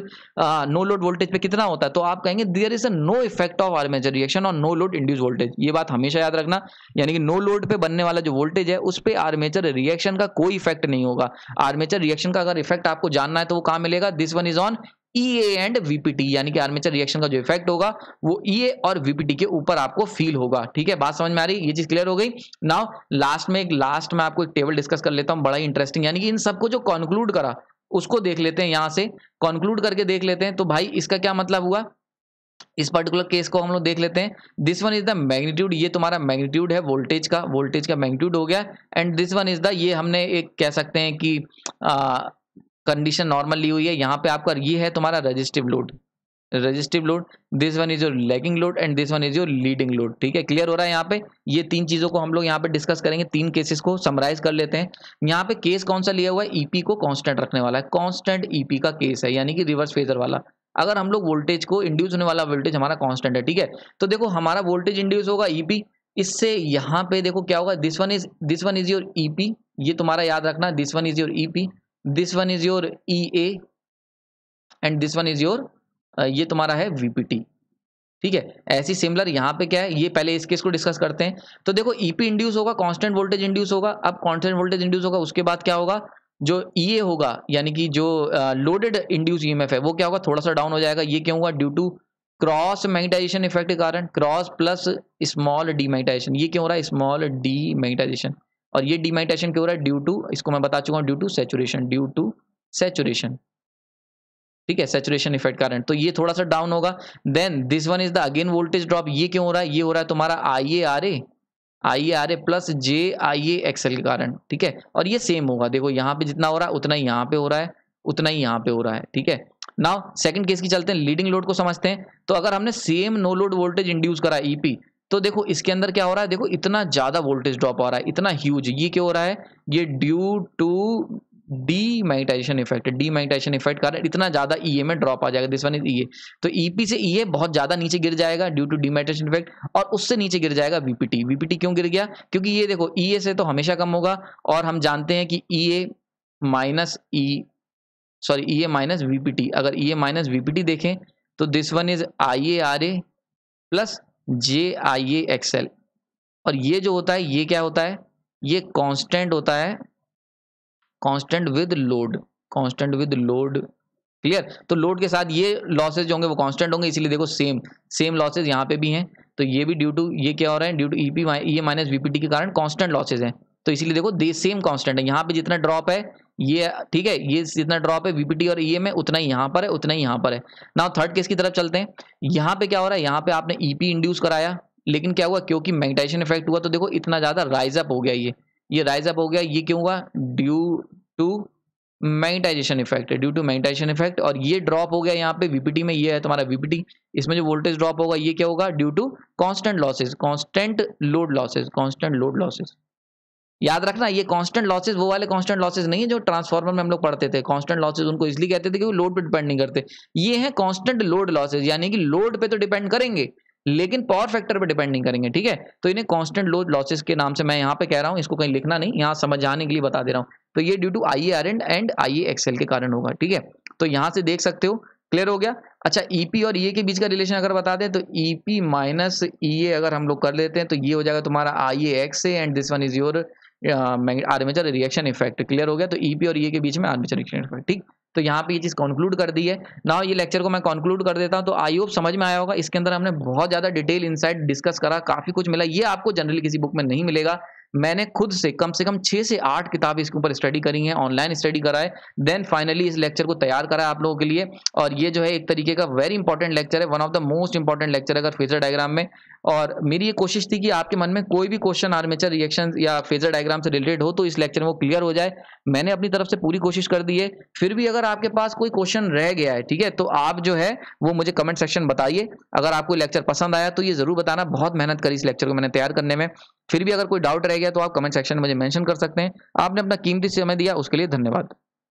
नो लोड वोल्टेज पे कितना होता है, तो आप कहेंगे there is a no effect of armature reaction और नो लोड इंड्यूस वोल्टेज। ये बात हमेशा याद रखना, यानी कि नो लोड पे बनने वाला जो वोल्टेज है उस पे आर्मेचर रिएक्शन का कोई इफेक्ट नहीं होगा। आर्मेचर रिएक्शन का अगर इफेक्ट आपको जानना है तो वो कहां मिलेगा, this one is on EA and VPT, यानी कि आर्मेचर रिएक्शन का जो इफेक्ट होगा वो ईए और वीपीटी के ऊपर आपको फील होगा। ठीक है, बात समझ में आ रही है, ये चीज क्लियर हो गई। नाउ लास्ट में आपको एक टेबल डिस्कस कर लेता हूं, बड़ा ही इंटरेस्टिंग, यानी कि इन सबको जो कंक्लूड करा उसको देख लेते हैं, यहां से कंक्लूड करके देख लेते हैं। तो भाई इसका क्या मतलब हुआ, इस पर्टिकुलर केस को हम लोग देख लेते हैं। This one is the magnitude, ये तुम्हारा मैग्नीट्यूड है वोल्टेज का मैग्नीट्यूड हो गया। And this one is the, ये हमने एक कह सकते हैं कि कंडीशन नॉर्मल ली हुई है, यहाँ पे आपका ये है तुम्हारा resistive load, this one is your lagging load and this one is your leading load. ठीक है, क्लियर हो रहा है यहाँ पे। ये तीन चीजों को हम लोग यहाँ पे डिस्कस करेंगे, तीन केसेस को समराइज कर लेते हैं। यहाँ पे केस कौन सा लिया हुआ है, ईपी को कांस्टेंट रखने वाला है, कांस्टेंट ईपी का केस है, यानी कि रिवर्स फेजर वाला। अगर हम लोग वोल्टेज को, इंड्यूस होने वाला वोल्टेज हमारा कांस्टेंट है, ठीक है, तो देखो हमारा वोल्टेज इंड्यूस होगा ईपी, इससे यहाँ पे देखो क्या होगा, this one is your EP, ये तुम्हारा याद रखना, this one is your EP, this one is your EA and this one is your, ये तुम्हारा है वीपीटी। ठीक है, ऐसी सिमिलर यहाँ पे क्या है, ये पहले इस केस को डिस्कस करते हैं। तो देखो ईपी इंड्यूस होगा, कांस्टेंट वोल्टेज इंड्यूस होगा। अब कांस्टेंट वोल्टेज इंड्यूस होगा, उसके बाद क्या होगा, जो ईए होगा यानी कि जो लोडेड इंड्यूस ईएमएफ है वो क्या होगा, थोड़ा सा डाउन हो जाएगा। ये क्यों हुआ, due to cross magnetization effect के कारण, क्रॉस प्लस स्मॉल डीमैग्नेटाइजेशन। ये क्यों हो रहा है, स्मॉल डीमैग्नेटाइजेशन, और ये डीमैग्नेटाइजेशन क्यों हो रहा है, ड्यू टू, इसको मैं बता चुका हूँ, ड्यू टू सैचुरेशन। ठीक है, सैचुरेशन इफेक्ट कारण, तो ये थोड़ा सा डाउन होगा। Then this one is the again voltage drop, ये क्यों हो रहा है, ये हो रहा है तुम्हारा I A R A plus J I A XL के कारण। ठीक है, और ये सेम होगा, देखो यहाँ पे जितना हो रहा है उतना ही यहाँ पे हो रहा है, उतना ही यहाँ पे हो रहा है। ठीक है, नाउ सेकंड केस की चलते हैं, लीडिंग लोड को समझते हैं। तो अगर हमने same no load voltage induce करा ईपी, तो देखो इसके अंदर क्या हो रहा है, देखो इतना ज्यादा वोल्टेज ड्रॉप आ रहा है, इतना ह्यूज, ये क्यों हो रहा है, ये due to demagnetization effect, demagnetization effect कारण इतना ज्यादा ईए में ड्रॉप आ जाएगा। दिस वन इज ईए, तो ईपी से ईए बहुत ज्यादा नीचे गिर जाएगा ड्यू टू डीमैग्नेटाइजेशन इफेक्ट, और उससे नीचे गिर जाएगा वीपीटी। वीपीटी क्यों गिर गया? क्योंकि ये देखो ईए से तो हमेशा कम होगा, और हम जानते हैं कि ईए माइनस ईए माइनस वीपीटी, अगर ईए माइनस वीपीटी देखें तो this one is I A R A plus J I A XL, और ये जो होता है ये क्या होता है? ये कांस्टेंट होता है, constant with load, constant with load. Clear? तो लोड के साथ ये लॉसेज जो होंगे वो कांस्टेंट होंगे, इसीलिए देखो सेम लॉसेज यहाँ पे भी हैं, तो ये भी ड्यू टू ये क्या हो रहा है? Due to EP EA minus VPT के कारण कांस्टेंट लॉसेज हैं, तो इसीलिए देखो दे सेम कांस्टेंट है। यहाँ पे जितना ड्रॉप है ये, ठीक है, ये जितना ड्रॉप है वीपीटी और ईए में उतना ही यहाँ पर है, उतना ही यहाँ पर है। नाउ थर्ड केस की तरफ चलते हैं। यहाँ पे क्या हो रहा है? यहाँ पे आपने ईपी इंड्यूस कराया, लेकिन क्या हुआ? क्योंकि मैग्नेटाइजेशन इफेक्ट हुआ, तो देखो इतना ज्यादा राइज अप हो गया, ये राइज अप हो गया। ये क्यों हुआ? Due to magnetization effect, due to magnetization effect, और ये ड्रॉप हो गया यहाँ पे वीपीटी में, ये है तुम्हारा वीपीटी, इसमें जो वोल्टेज ड्रॉप होगा ये क्या होगा? Due to constant losses, constant load losses, constant load losses. याद रखना ये कांस्टेंट लॉसेज वो वाले कांस्टेंट लॉसेज नहीं है जो ट्रांसफार्मर में हम लोग पढ़ते थे। कांस्टेंट लॉसेज उनको इसलिए कहते थे कि वो लोड पे डिपेंड नहीं करते। ये है कांस्टेंट लोड लॉसेज, यानी कि लोड पे तो डिपेंड करेंगे लेकिन पावर फैक्टर पे डिपेंड नहीं करेंगे, ठीक है। तो इन्हें कांस्टेंट लोड लॉसेज के नाम से मैं यहाँ पे कह रहा हूँ, इसको कहीं लिखना नहीं, यहाँ समझाने के लिए बता दे रहा हूँ। तो ये due to I A R and I A XL के कारण होगा, ठीक है। तो यहाँ से देख सकते हो, क्लियर हो गया। अच्छा, ईपी और ईए के बीच का रिलेशन अगर बता दें तो ईपी माइनस ईए अगर हम लोग कर लेते हैं तो ये हो जाएगा तुम्हारा I A X A and this one is your armature reaction effect. Clear हो गया। तो ईपी और ईए के बीच में आर्मेचर रिएक्शन इफेक्ट, ठीक। तो यहाँ पे ये चीज कंक्लूड कर दी है। नाउ ये लेक्चर को मैं कंक्लूड कर देता हूँ। तो आई होप समझ में आया होगा। इसके अंदर हमने बहुत ज्यादा डिटेल इनसाइट डिस्कस करा, काफी कुछ मिला। ये आपको जनरली किसी बुक में नहीं मिलेगा। मैंने खुद से कम 6 से 8 किताब इसके ऊपर स्टडी करी है, ऑनलाइन स्टडी करा है, देन फाइनली इस लेक्चर को तैयार करा है आप लोगों के लिए। और ये जो है एक तरीके का वेरी इंपॉर्टेंट लेक्चर है, one of the most important lecture अगर फेजर डायग्राम में। और मेरी ये कोशिश थी कि आपके मन में कोई भी क्वेश्चन आर्मेचर रिएक्शन या फेजर डायग्राम से रिलेटेड हो तो इस लेक्चर में वो क्लियर हो जाए। मैंने अपनी तरफ से पूरी कोशिश कर दी है। फिर भी अगर आपके पास कोई क्वेश्चन रह गया है, ठीक है, तो आप जो है वो मुझे कमेंट सेक्शन बताइए। अगर आपको लेक्चर पसंद आया तो ये जरूर बताना। बहुत मेहनत करी इस लेक्चर को मैंने तैयार करने में। फिर भी अगर कोई डाउट रह गया तो आप कमेंट सेक्शन में मुझे मेंशन कर सकते हैं। आपने अपना कीमती समय दिया, उसके लिए धन्यवाद।